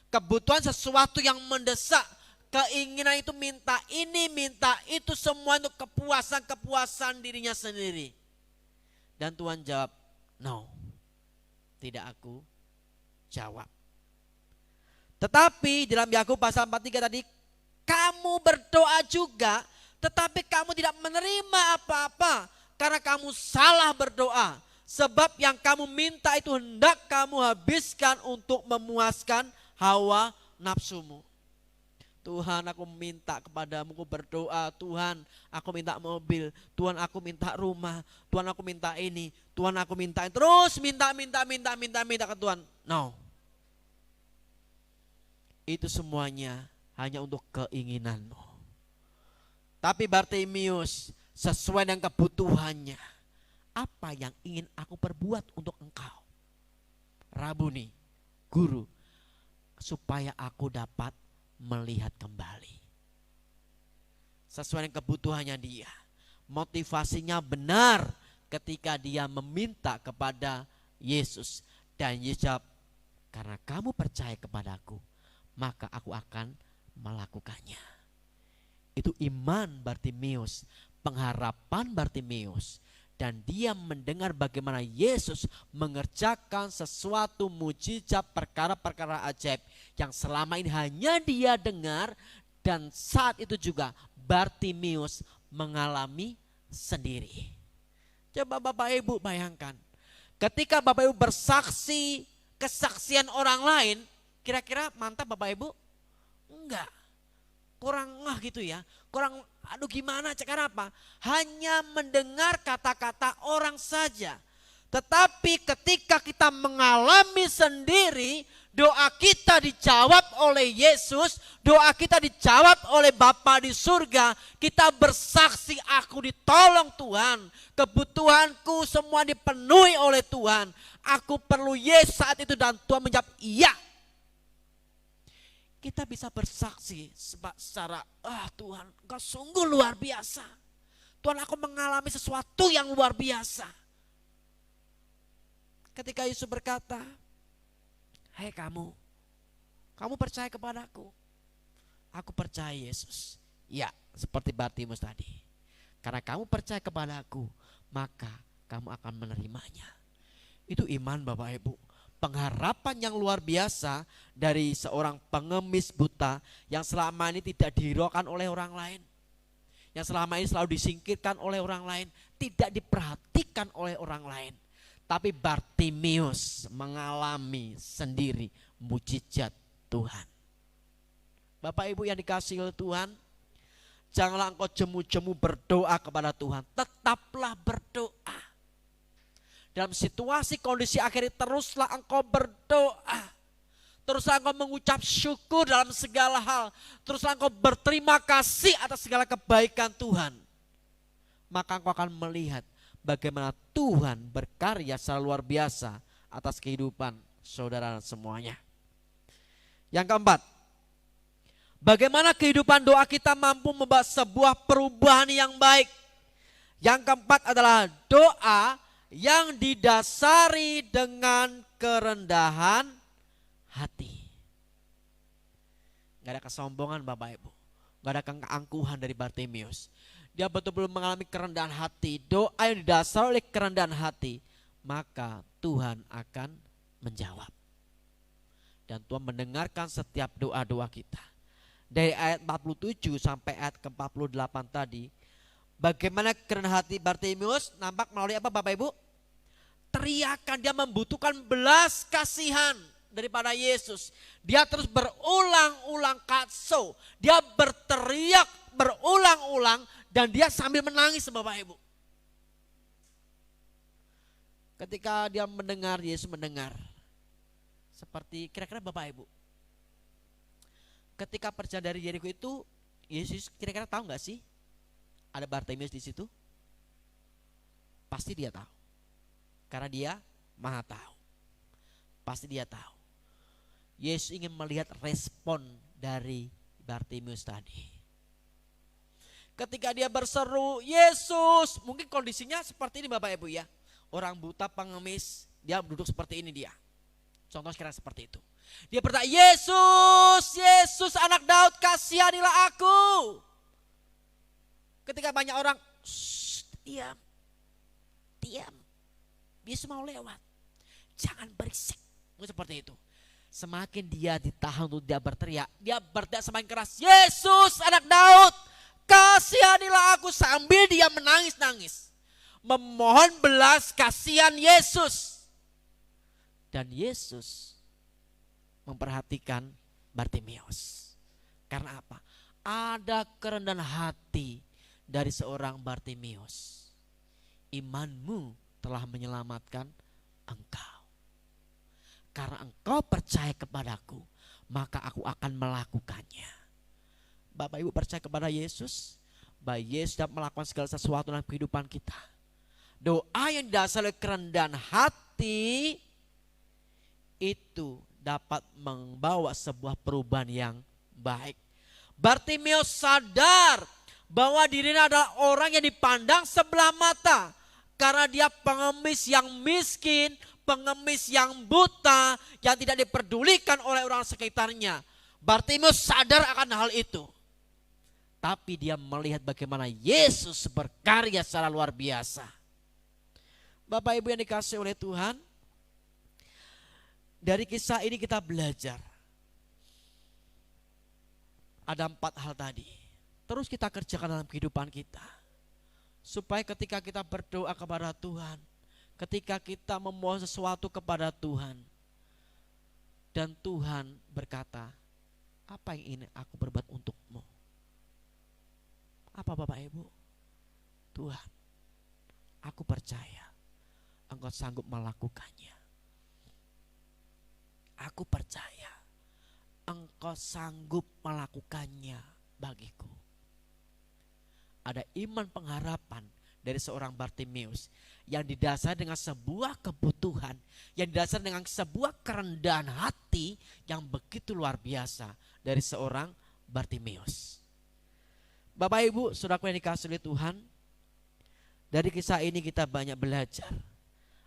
Kebutuhan sesuatu yang mendesak, keinginan itu minta ini, minta itu, semua untuk kepuasan dirinya sendiri. Dan Tuhan jawab, no, tidak aku jawab. Tetapi dalam Yakobus pasal 4:3 tadi, kamu berdoa juga, tetapi kamu tidak menerima apa-apa karena kamu salah berdoa. Sebab yang kamu minta itu hendak kamu habiskan untuk memuaskan hawa nafsumu. Tuhan, aku minta kepadamu, aku berdoa, Tuhan aku minta mobil, Tuhan aku minta rumah, Tuhan aku minta ini, Tuhan aku minta ini. Terus minta ke Tuhan. No. Itu semuanya hanya untuk keinginanmu. Tapi Bartimius sesuai dengan kebutuhannya. Apa yang ingin aku perbuat untuk engkau? Rabuni, guru, supaya aku dapat melihat kembali. Sesuai dengan kebutuhannya dia. Motivasinya benar ketika dia meminta kepada Yesus. Dan Yesus jawab, karena kamu percaya kepadaku, maka aku akan melakukannya. Itu iman Bartimius, pengharapan Bartimius. Dan dia mendengar bagaimana Yesus mengerjakan sesuatu mujizat, perkara-perkara ajaib yang selama ini hanya dia dengar, dan saat itu juga Bartimius mengalami sendiri. Coba Bapak Ibu bayangkan, ketika Bapak Ibu bersaksi kesaksian orang lain, kira-kira mantap Bapak Ibu? Enggak. Kurang gitu ya, kurang aduh gimana, karena apa? Hanya mendengar kata-kata orang saja. Tetapi ketika kita mengalami sendiri, doa kita dijawab oleh Yesus, doa kita dijawab oleh Bapa di surga. Kita bersaksi, aku ditolong Tuhan, kebutuhanku semua dipenuhi oleh Tuhan. Aku perlu Yesus saat itu, dan Tuhan menjawab iya. Kita bisa bersaksi secara, Tuhan, Engkau sungguh luar biasa. Tuhan, aku mengalami sesuatu yang luar biasa. Ketika Yesus berkata, hei kamu percaya kepadaku? Aku percaya Yesus. Ya, seperti Bartimius tadi. Karena kamu percaya kepadaku, maka kamu akan menerimanya. Itu iman Bapak Ibu. Pengharapan yang luar biasa dari seorang pengemis buta yang selama ini tidak dihiraukan oleh orang lain, yang selama ini selalu disingkirkan oleh orang lain, tidak diperhatikan oleh orang lain. Tapi Bartimius mengalami sendiri mujizat Tuhan. Bapak Ibu yang dikasihi oleh Tuhan, janganlah engkau jemu-jemu berdoa kepada Tuhan, tetaplah berdoa. Dalam situasi kondisi akhir ini teruslah engkau berdoa. Teruslah engkau mengucap syukur dalam segala hal. Teruslah engkau berterima kasih atas segala kebaikan Tuhan. Maka engkau akan melihat bagaimana Tuhan berkarya secara luar biasa atas kehidupan saudara semuanya. Yang keempat, bagaimana kehidupan doa kita mampu membawa sebuah perubahan yang baik. Yang keempat adalah doa yang didasari dengan kerendahan hati. Gak ada kesombongan Bapak Ibu. Gak ada keangkuhan dari Bartimius. Dia betul-betul mengalami kerendahan hati. Doa yang didasar oleh kerendahan hati, maka Tuhan akan menjawab. Dan Tuhan mendengarkan setiap doa-doa kita. Dari ayat 47 sampai ayat ke-48 tadi, bagaimana kerendahan hati Bartimius nampak melalui apa Bapak Ibu? Teriakan, dia membutuhkan belas kasihan daripada Yesus. Dia terus berulang-ulang katso. Dia berteriak berulang-ulang dan dia sambil menangis Bapak Ibu. Ketika dia mendengar, Yesus mendengar. Seperti kira-kira Bapak Ibu, ketika perjalanan dari Yeriko itu, Yesus kira-kira tahu nggak sih ada Bartimius di situ? Pasti dia tahu, karena dia maha tahu. Pasti dia tahu. Yesus ingin melihat respon dari Bartimius tadi. Ketika dia berseru, Yesus, mungkin kondisinya seperti ini Bapak Ibu ya. Orang buta pengemis, dia duduk seperti ini dia. Contoh sekarang seperti itu. Dia berkata, Yesus, Yesus anak Daud, kasihanilah aku. Ketika banyak orang, diam, diam. Yesus mau lewat, jangan berisik. Seperti itu. Semakin dia ditahan untuk dia berteriak semakin keras, Yesus anak Daud, kasihanilah aku, sambil dia menangis-nangis. Memohon belas kasihan Yesus. Dan Yesus memperhatikan Bartimius. Karena apa? Ada kerendahan hati dari seorang Bartimius. Imanmu telah menyelamatkan engkau. Karena engkau percaya kepadaku, maka aku akan melakukannya. Bapak Ibu percaya kepada Yesus, bahwa Yesus dapat melakukan segala sesuatu dalam kehidupan kita. Doa yang didasari oleh kerendahan hati itu dapat membawa sebuah perubahan yang baik. Bartimius sadar bahwa dirinya adalah orang yang dipandang sebelah mata. Karena dia pengemis yang miskin, pengemis yang buta, yang tidak diperdulikan oleh orang sekitarnya. Bartimius sadar akan hal itu. Tapi dia melihat bagaimana Yesus berkarya secara luar biasa. Bapak Ibu yang dikasihi oleh Tuhan, dari kisah ini kita belajar. Ada 4 hal tadi. Terus kita kerjakan dalam kehidupan kita. Supaya ketika kita berdoa kepada Tuhan, ketika kita memohon sesuatu kepada Tuhan, dan Tuhan berkata, apa yang ingin aku berbuat untukmu? Apa Bapak Ibu? Tuhan, aku percaya Engkau sanggup melakukannya. Aku percaya Engkau sanggup melakukannya bagiku. Ada iman pengharapan dari seorang Bartimius yang didasari dengan sebuah kebutuhan, yang didasari dengan sebuah kerendahan hati yang begitu luar biasa dari seorang Bartimius. Bapak Ibu, saudaraku yang dikasihi oleh Tuhan, dari kisah ini kita banyak belajar.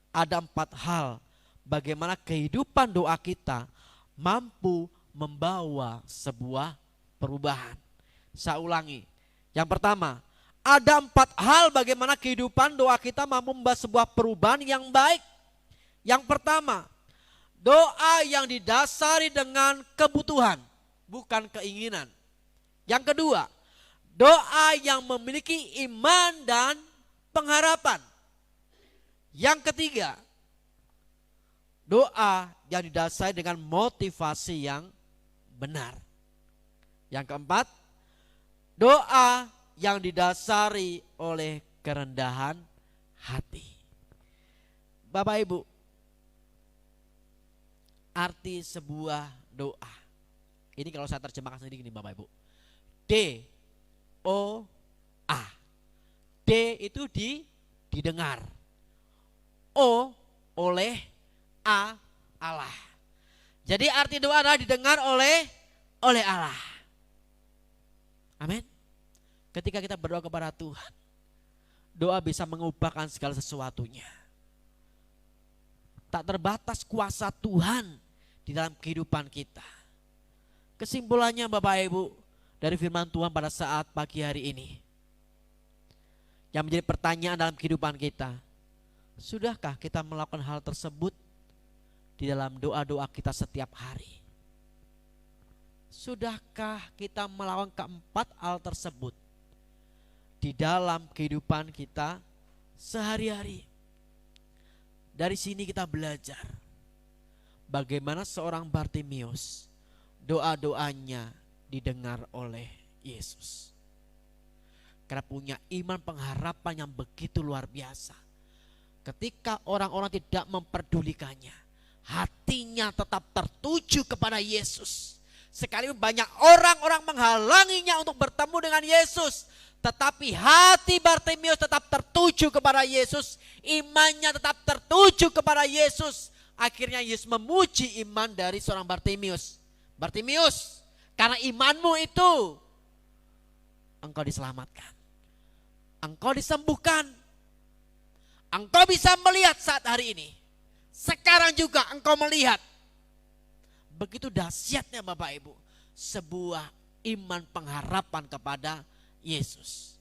Ada 4 hal bagaimana kehidupan doa kita mampu membawa sebuah perubahan. Saya ulangi. Yang pertama, ada 4 hal bagaimana kehidupan doa kita mampu membawa sebuah perubahan yang baik. Yang pertama, doa yang didasari dengan kebutuhan, bukan keinginan. Yang kedua, doa yang memiliki iman dan pengharapan. Yang ketiga, doa yang didasari dengan motivasi yang benar. Yang keempat, doa yang didasari oleh kerendahan hati. Bapak Ibu, arti sebuah doa. Ini kalau saya terjemahkan sendiri gini Bapak Ibu. D-O-A. D itu didengar. O oleh, A Allah. Jadi arti doa adalah didengar oleh Allah. Amin. Ketika kita berdoa kepada Tuhan, doa bisa mengubahkan segala sesuatunya. Tak terbatas kuasa Tuhan di dalam kehidupan kita. Kesimpulannya Bapak Ibu dari firman Tuhan pada saat pagi hari ini, yang menjadi pertanyaan dalam kehidupan kita, sudahkah kita melakukan hal tersebut di dalam doa-doa kita setiap hari? Sudahkah kita melakukan keempat hal tersebut di dalam kehidupan kita sehari-hari? Dari sini kita belajar bagaimana seorang Bartimeus doa-doanya didengar oleh Yesus. Karena punya iman pengharapan yang begitu luar biasa. Ketika orang-orang tidak memperdulikannya, hatinya tetap tertuju kepada Yesus. Sekalipun banyak orang-orang menghalanginya untuk bertemu dengan Yesus, tetapi hati Bartimeus tetap tertuju kepada Yesus. Imannya tetap tertuju kepada Yesus. Akhirnya Yesus memuji iman dari seorang Bartimeus. Bartimeus, karena imanmu itu engkau diselamatkan, engkau disembuhkan, engkau bisa melihat saat hari ini. Sekarang juga engkau melihat. Begitu dahsyatnya Bapak Ibu, sebuah iman pengharapan kepada Yesus.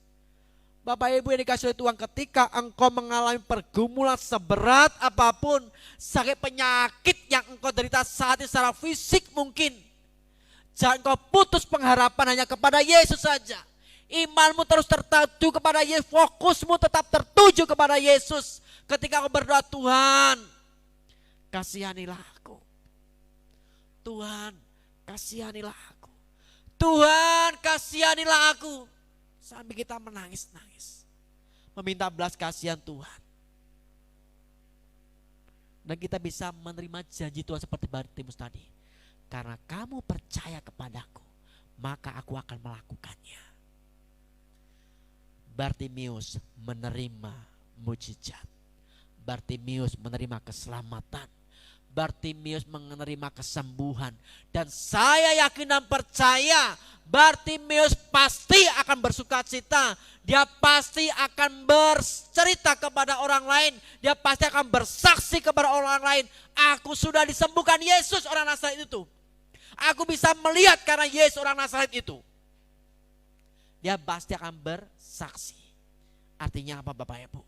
Bapak Ibu yang dikasihi Tuhan, ketika engkau mengalami pergumulan seberat apapun, sakit penyakit yang engkau derita saat ini secara fisik mungkin, jangan engkau putus pengharapan hanya kepada Yesus saja. Imanmu terus tertuju kepada Yesus, fokusmu tetap tertuju kepada Yesus. Ketika engkau berdoa, Tuhan kasihanilah aku, Tuhan kasihanilah aku, Tuhan kasihanilah aku. Sambil kita menangis-nangis, meminta belas kasihan Tuhan. Dan kita bisa menerima janji Tuhan seperti Bartimeus tadi. Karena kamu percaya kepadaku, maka aku akan melakukannya. Bartimeus menerima mujizat. Bartimeus menerima keselamatan. Bartimeus menerima kesembuhan. Dan saya yakin dan percaya Bartimeus pasti akan bersuka cita. Dia pasti akan bercerita kepada orang lain. Dia pasti akan bersaksi kepada orang lain. Aku sudah disembuhkan Yesus orang Nazaret itu. Aku bisa melihat karena Yesus orang Nazaret itu. Dia pasti akan bersaksi. Artinya apa Bapak Ibu?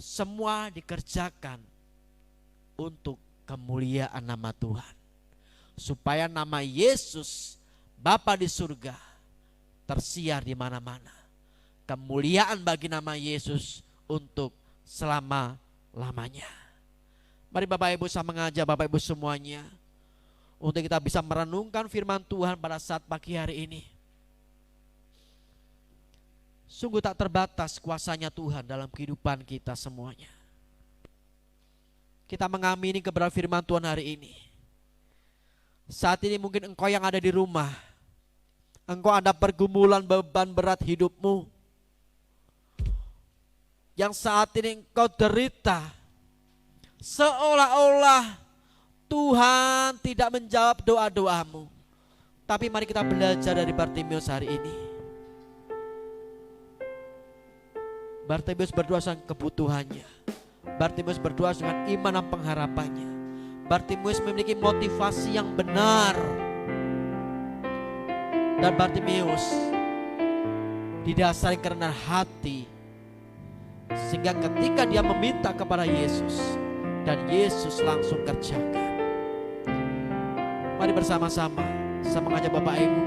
Semua dikerjakan untuk kemuliaan nama Tuhan. Supaya nama Yesus Bapa di surga tersiar di mana-mana. Kemuliaan bagi nama Yesus untuk selama-lamanya. Mari Bapak Ibu, saya mengajak Bapak Ibu semuanya untuk kita bisa merenungkan firman Tuhan pada saat pagi hari ini. Sungguh tak terbatas kuasanya Tuhan dalam kehidupan kita semuanya. Kita mengamini kebenaran firman Tuhan hari ini. Saat ini mungkin engkau yang ada di rumah, engkau ada pergumulan beban berat hidupmu, yang saat ini engkau derita, seolah-olah Tuhan tidak menjawab doa-doamu. Tapi mari kita belajar dari Bartimeus hari ini. Bartimeus berdoa dengan kebutuhannya. Bartimeus berdoa dengan iman dan pengharapannya. Bartimeus memiliki motivasi yang benar. Dan Bartimeus didasari kerendahan hati. Sehingga ketika dia meminta kepada Yesus, dan Yesus langsung kerjakan. Mari bersama-sama saya mengajak Bapak Ibu,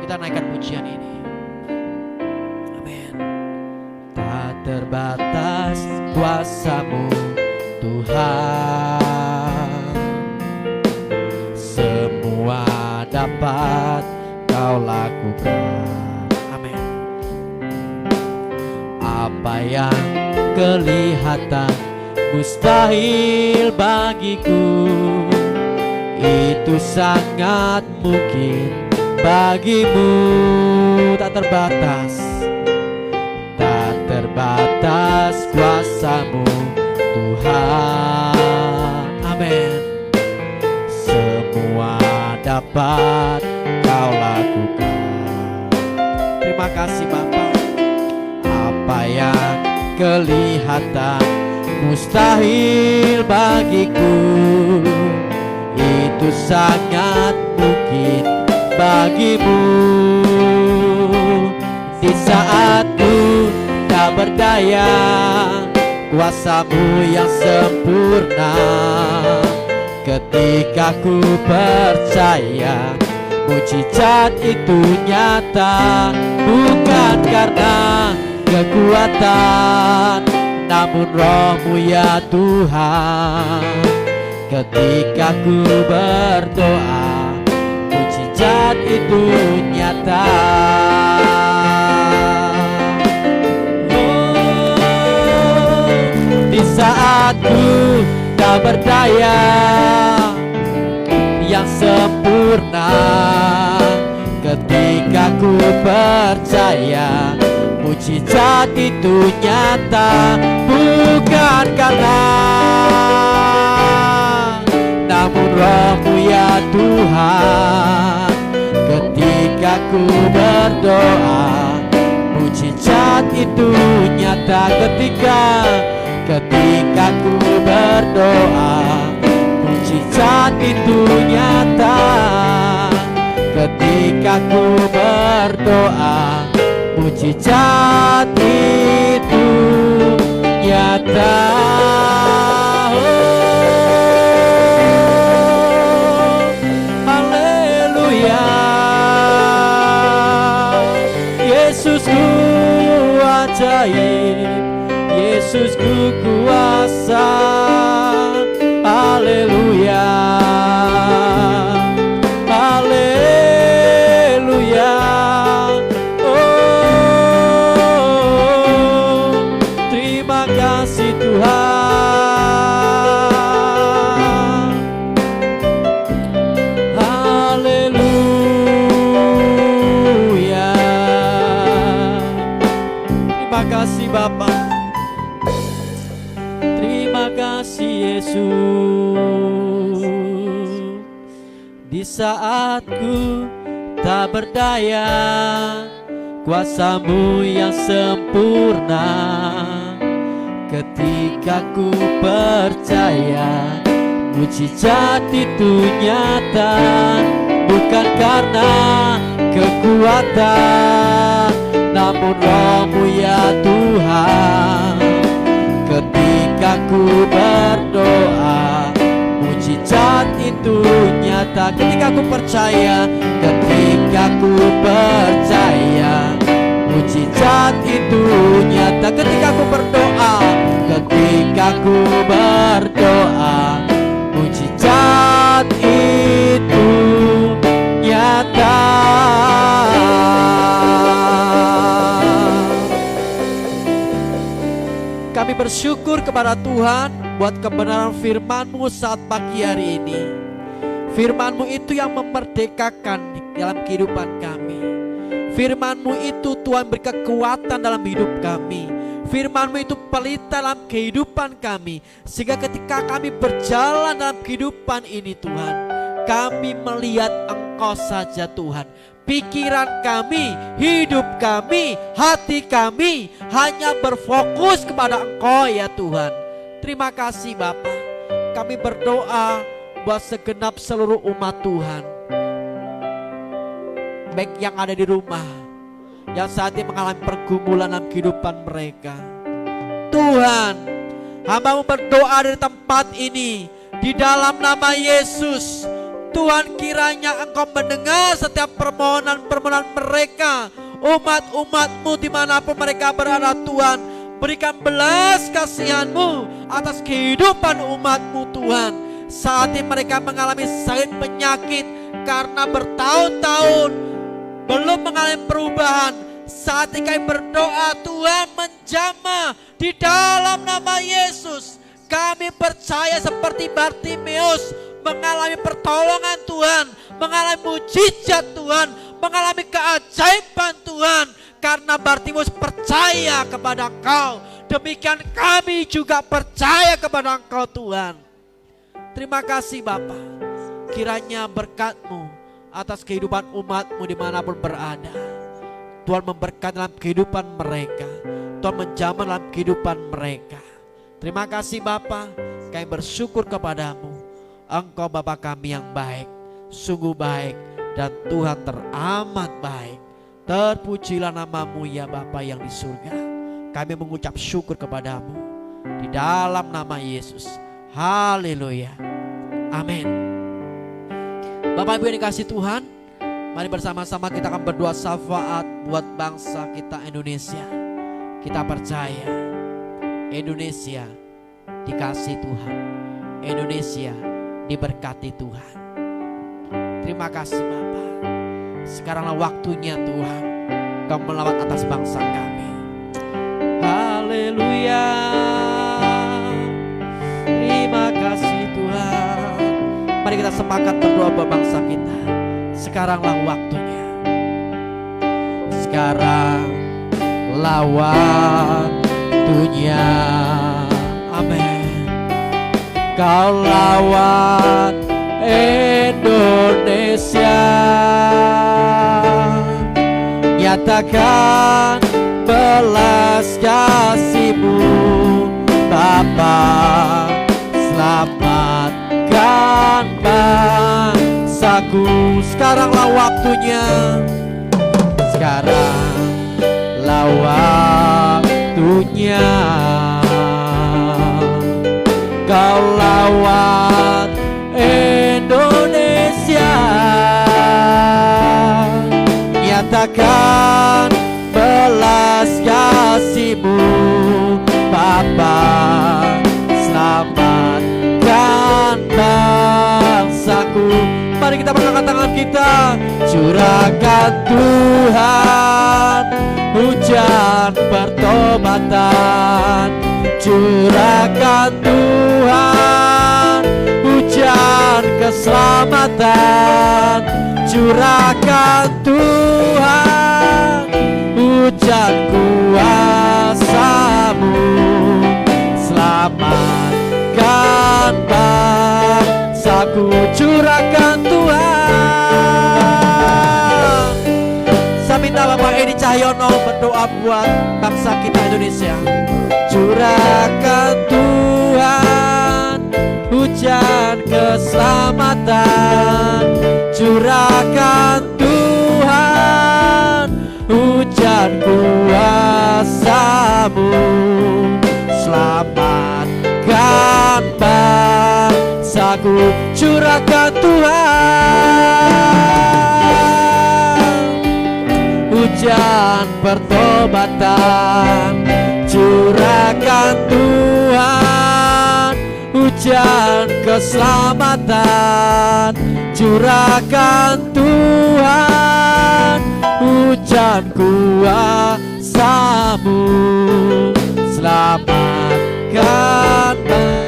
kita naikkan pujian ini. Amin. Tak terbatas kuasa-Mu Tuhan, semua dapat Kau lakukan. Amin. Apa yang kelihatan mustahil bagiku, itu sangat mungkin bagimu. Tak terbatas, tak terbatas kuasa-Mu Tuhan. Amin. Semua dapat Kau lakukan. Terima kasih Bapa. Apa yang kelihatan mustahil bagiku, itu sangat mungkin bagimu. Di saat ku tak berdaya, kuasamu yang sempurna. Ketika ku percaya mujizat itu nyata, bukan karena kekuatan, namun Roh-Mu ya Tuhan. Ketika ku berdoa, mujizat itu nyata. Di saat ku tak berdaya, yang sempurna. Ketika ku percaya mujizat itu nyata, bukan karena, namun Roh-Mu ya Tuhan. Ketika ku berdoa, mujizat itu nyata. Ketika ku berdoa, mujizat itu nyata. Ketika ku berdoa, mujizat itu nyata. Haleluya, Yesusku ajaib, Yesusku kuasa. Haleluya, haleluya. Oh, terima kasih Tuhan. Haleluya. Terima kasih Bapa. Terima kasih Yesus. Di saat ku tak berdaya, kuasa-Mu yang sempurna. Ketika ku percaya, mujizat itu nyata. Bukan karena kekuatan, namun Roh-Mu ya Tuhan. Ketika ku berdoa, mujizat itu nyata. Ketika ku percaya, mujizat itu nyata. Ketika ku berdoa, mujizat itu nyata. Kami bersyukur kepada Tuhan buat kebenaran firman-Mu saat pagi hari ini. Firman-Mu itu yang memerdekakan dalam kehidupan kami. Firman-Mu itu Tuhan berkekuatan dalam hidup kami. Firman-Mu itu pelita dalam kehidupan kami. Sehingga ketika kami berjalan dalam kehidupan ini Tuhan, kami melihat Engkau saja Tuhan. Pikiran kami, hidup kami, hati kami hanya berfokus kepada Engkau ya Tuhan. Terima kasih Bapa. Kami berdoa buat segenap seluruh umat Tuhan, baik yang ada di rumah, yang saat ini mengalami pergumulan dalam kehidupan mereka. Tuhan, hamba-Mu berdoa dari tempat ini, di dalam nama Yesus. Tuhan, kiranya Engkau mendengar setiap permohonan-permohonan mereka, umat-umat-Mu dimanapun mereka berada. Tuhan, berikan belas kasihan-Mu atas kehidupan umat-Mu Tuhan. Saat ini mereka mengalami sakit penyakit karena bertahun-tahun belum mengalami perubahan. Saat ini kami berdoa, Tuhan menjamah di dalam nama Yesus. Kami percaya seperti Bartimeus mengalami pertolongan Tuhan, mengalami mujizat Tuhan, mengalami keajaiban Tuhan, karena Bartimeus percaya kepada Engkau. Demikian kami juga percaya kepada Engkau Tuhan. Terima kasih Bapa. Kiranya berkat-Mu atas kehidupan umat-Mu dimanapun berada. Tuhan memberkati dalam kehidupan mereka, Tuhan menjamah dalam kehidupan mereka. Terima kasih Bapa. Kami bersyukur kepada-Mu. Engkau Bapa kami yang baik, sungguh baik, dan Tuhan teramat baik. Terpujilah namamu ya Bapa yang di surga. Kami mengucap syukur kepadamu di dalam nama Yesus. Haleluya. Amin. Bapak Ibu yang dikasih Tuhan, mari bersama-sama kita akan berdoa syafaat buat bangsa kita Indonesia. Kita percaya Indonesia dikasih Tuhan, Indonesia diberkati Tuhan. Terima kasih Bapa. Sekaranglah waktunya Tuhan Kau melawat atas bangsa kami. Haleluya. Terima kasih Tuhan. Mari kita sepakat berdoa buat bangsa kita. Sekaranglah waktunya. Sekaranglah waktunya. Amin. Kau lawan Indonesia, nyatakan belas kasih-Mu Bapa, selamatkan bangsaku. Sekaranglah waktunya, sekaranglah waktunya. Kau lawan Indonesia, nyatakan belas kasih-Mu Bapa, selamatkan bangsaku. Mari kita angkat tangan kita. Curahkan Tuhan hujan pertobatan, curahkan Tuhan hujan keselamatan, curahkan Tuhan hujan kuasa-Mu, selamatkan bangsaku. Curahkan Tuhan. Saya minta Bapak Edi Cahyono berdoa buat bangsa kita Indonesia. Curahkan Tuhan hujan keselamatan, curahkan Tuhan hujan kuasa-Mu, selamatkan bangsaku. Curahkan Tuhan hujan pertobatan, curahkan Tuhan hujan keselamatan, curahkan Tuhan hujan kuasa-Mu, selamatkan bangsa.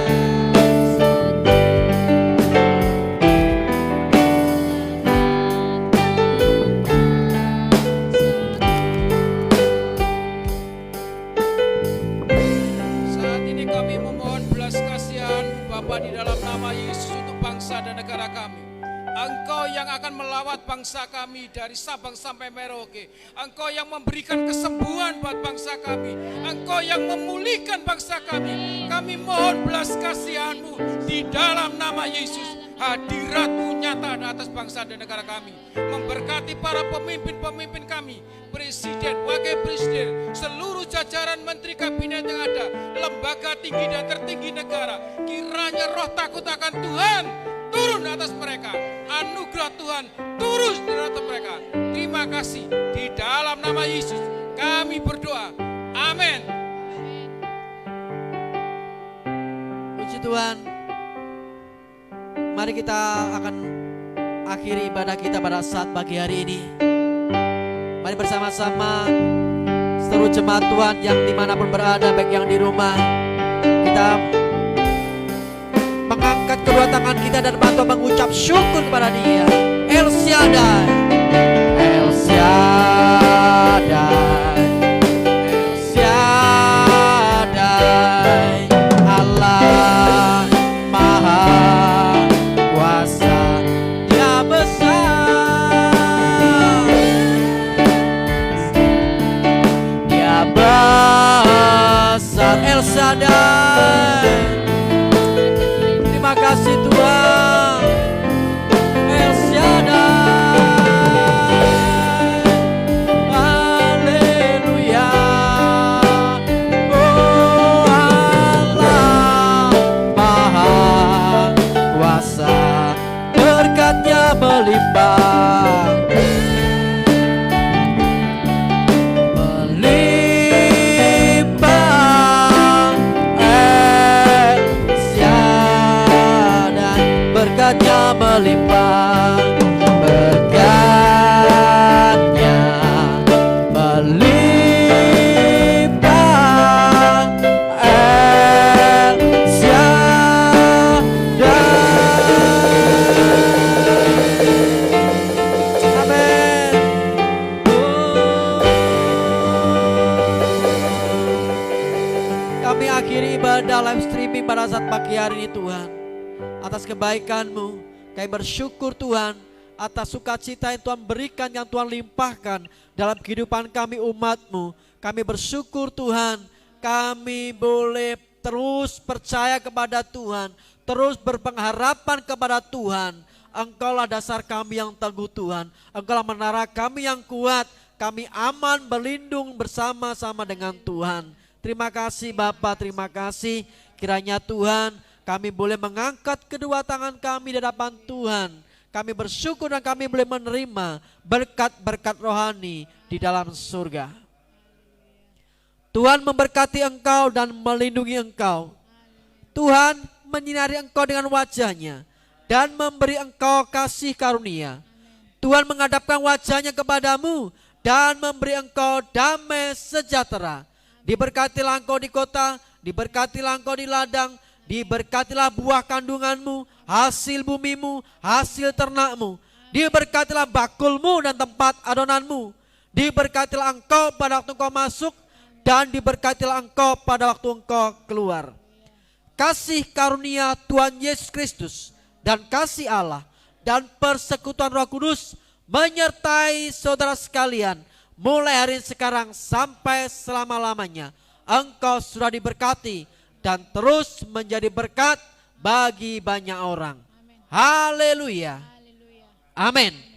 Bapa, di dalam nama Yesus untuk bangsa dan negara kami. Engkau yang akan melawat bangsa kami dari Sabang sampai Merauke. Engkau yang memberikan kesembuhan buat bangsa kami. Engkau yang memulihkan bangsa kami. Kami mohon belas kasihan-Mu di dalam nama Yesus. Hadirat-Mu nyata atas bangsa dan negara kami. Memberkati para pemimpin-pemimpin kami, presiden, wakil presiden, seluruh jajaran menteri kabinet yang ada, lembaga tinggi dan tertinggi negara. Kiranya roh takut akan Tuhan turun atas mereka. Anugerah Tuhan turun di atas mereka. Terima kasih. Di dalam nama Yesus kami berdoa. Amin. Puji Tuhan. Mari kita akan akhiri ibadah kita pada saat pagi hari ini. Mari bersama-sama seluruh jemaat Tuhan yang dimanapun berada, baik yang di rumah, kita mengangkat kedua tangan kita dan bantu mengucap syukur kepada Dia. El Shaddai, El Shaddai, El Shaddai, Allah Maha Kuasa, Dia besar, Dia besar. El Shaddai, terima kasih Tuhan. live streaming pada saat pagi hari ini Tuhan. Atas kebaikan-Mu, kami bersyukur Tuhan atas sukacita yang Tuhan berikan, yang Tuhan limpahkan dalam kehidupan kami umat-Mu. Kami bersyukur Tuhan, kami boleh terus percaya kepada Tuhan, terus berpengharapan kepada Tuhan. Engkaulah dasar kami yang teguh Tuhan, Engkaulah menara kami yang kuat. Kami aman berlindung bersama-sama dengan Tuhan. Terima kasih Bapa, terima kasih. Kiranya Tuhan, kami boleh mengangkat kedua tangan kami di hadapan Tuhan. Kami bersyukur dan kami boleh menerima berkat-berkat rohani di dalam surga. Tuhan memberkati engkau dan melindungi engkau. Tuhan menyinari engkau dengan wajahnya dan memberi engkau kasih karunia. Tuhan menghadapkan wajahnya kepadamu dan memberi engkau damai sejahtera. Diberkatilah engkau di kota, diberkatilah engkau di ladang, diberkatilah buah kandunganmu, hasil bumimu, hasil ternakmu. Diberkatilah bakulmu dan tempat adonanmu. Diberkatilah engkau pada waktu engkau masuk dan diberkatilah engkau pada waktu engkau keluar. Kasih karunia Tuhan Yesus Kristus dan kasih Allah dan persekutuan Roh Kudus menyertai saudara sekalian mulai hari sekarang sampai selama-lamanya. Engkau sudah diberkati dan terus menjadi berkat bagi banyak orang. Haleluya. Amin.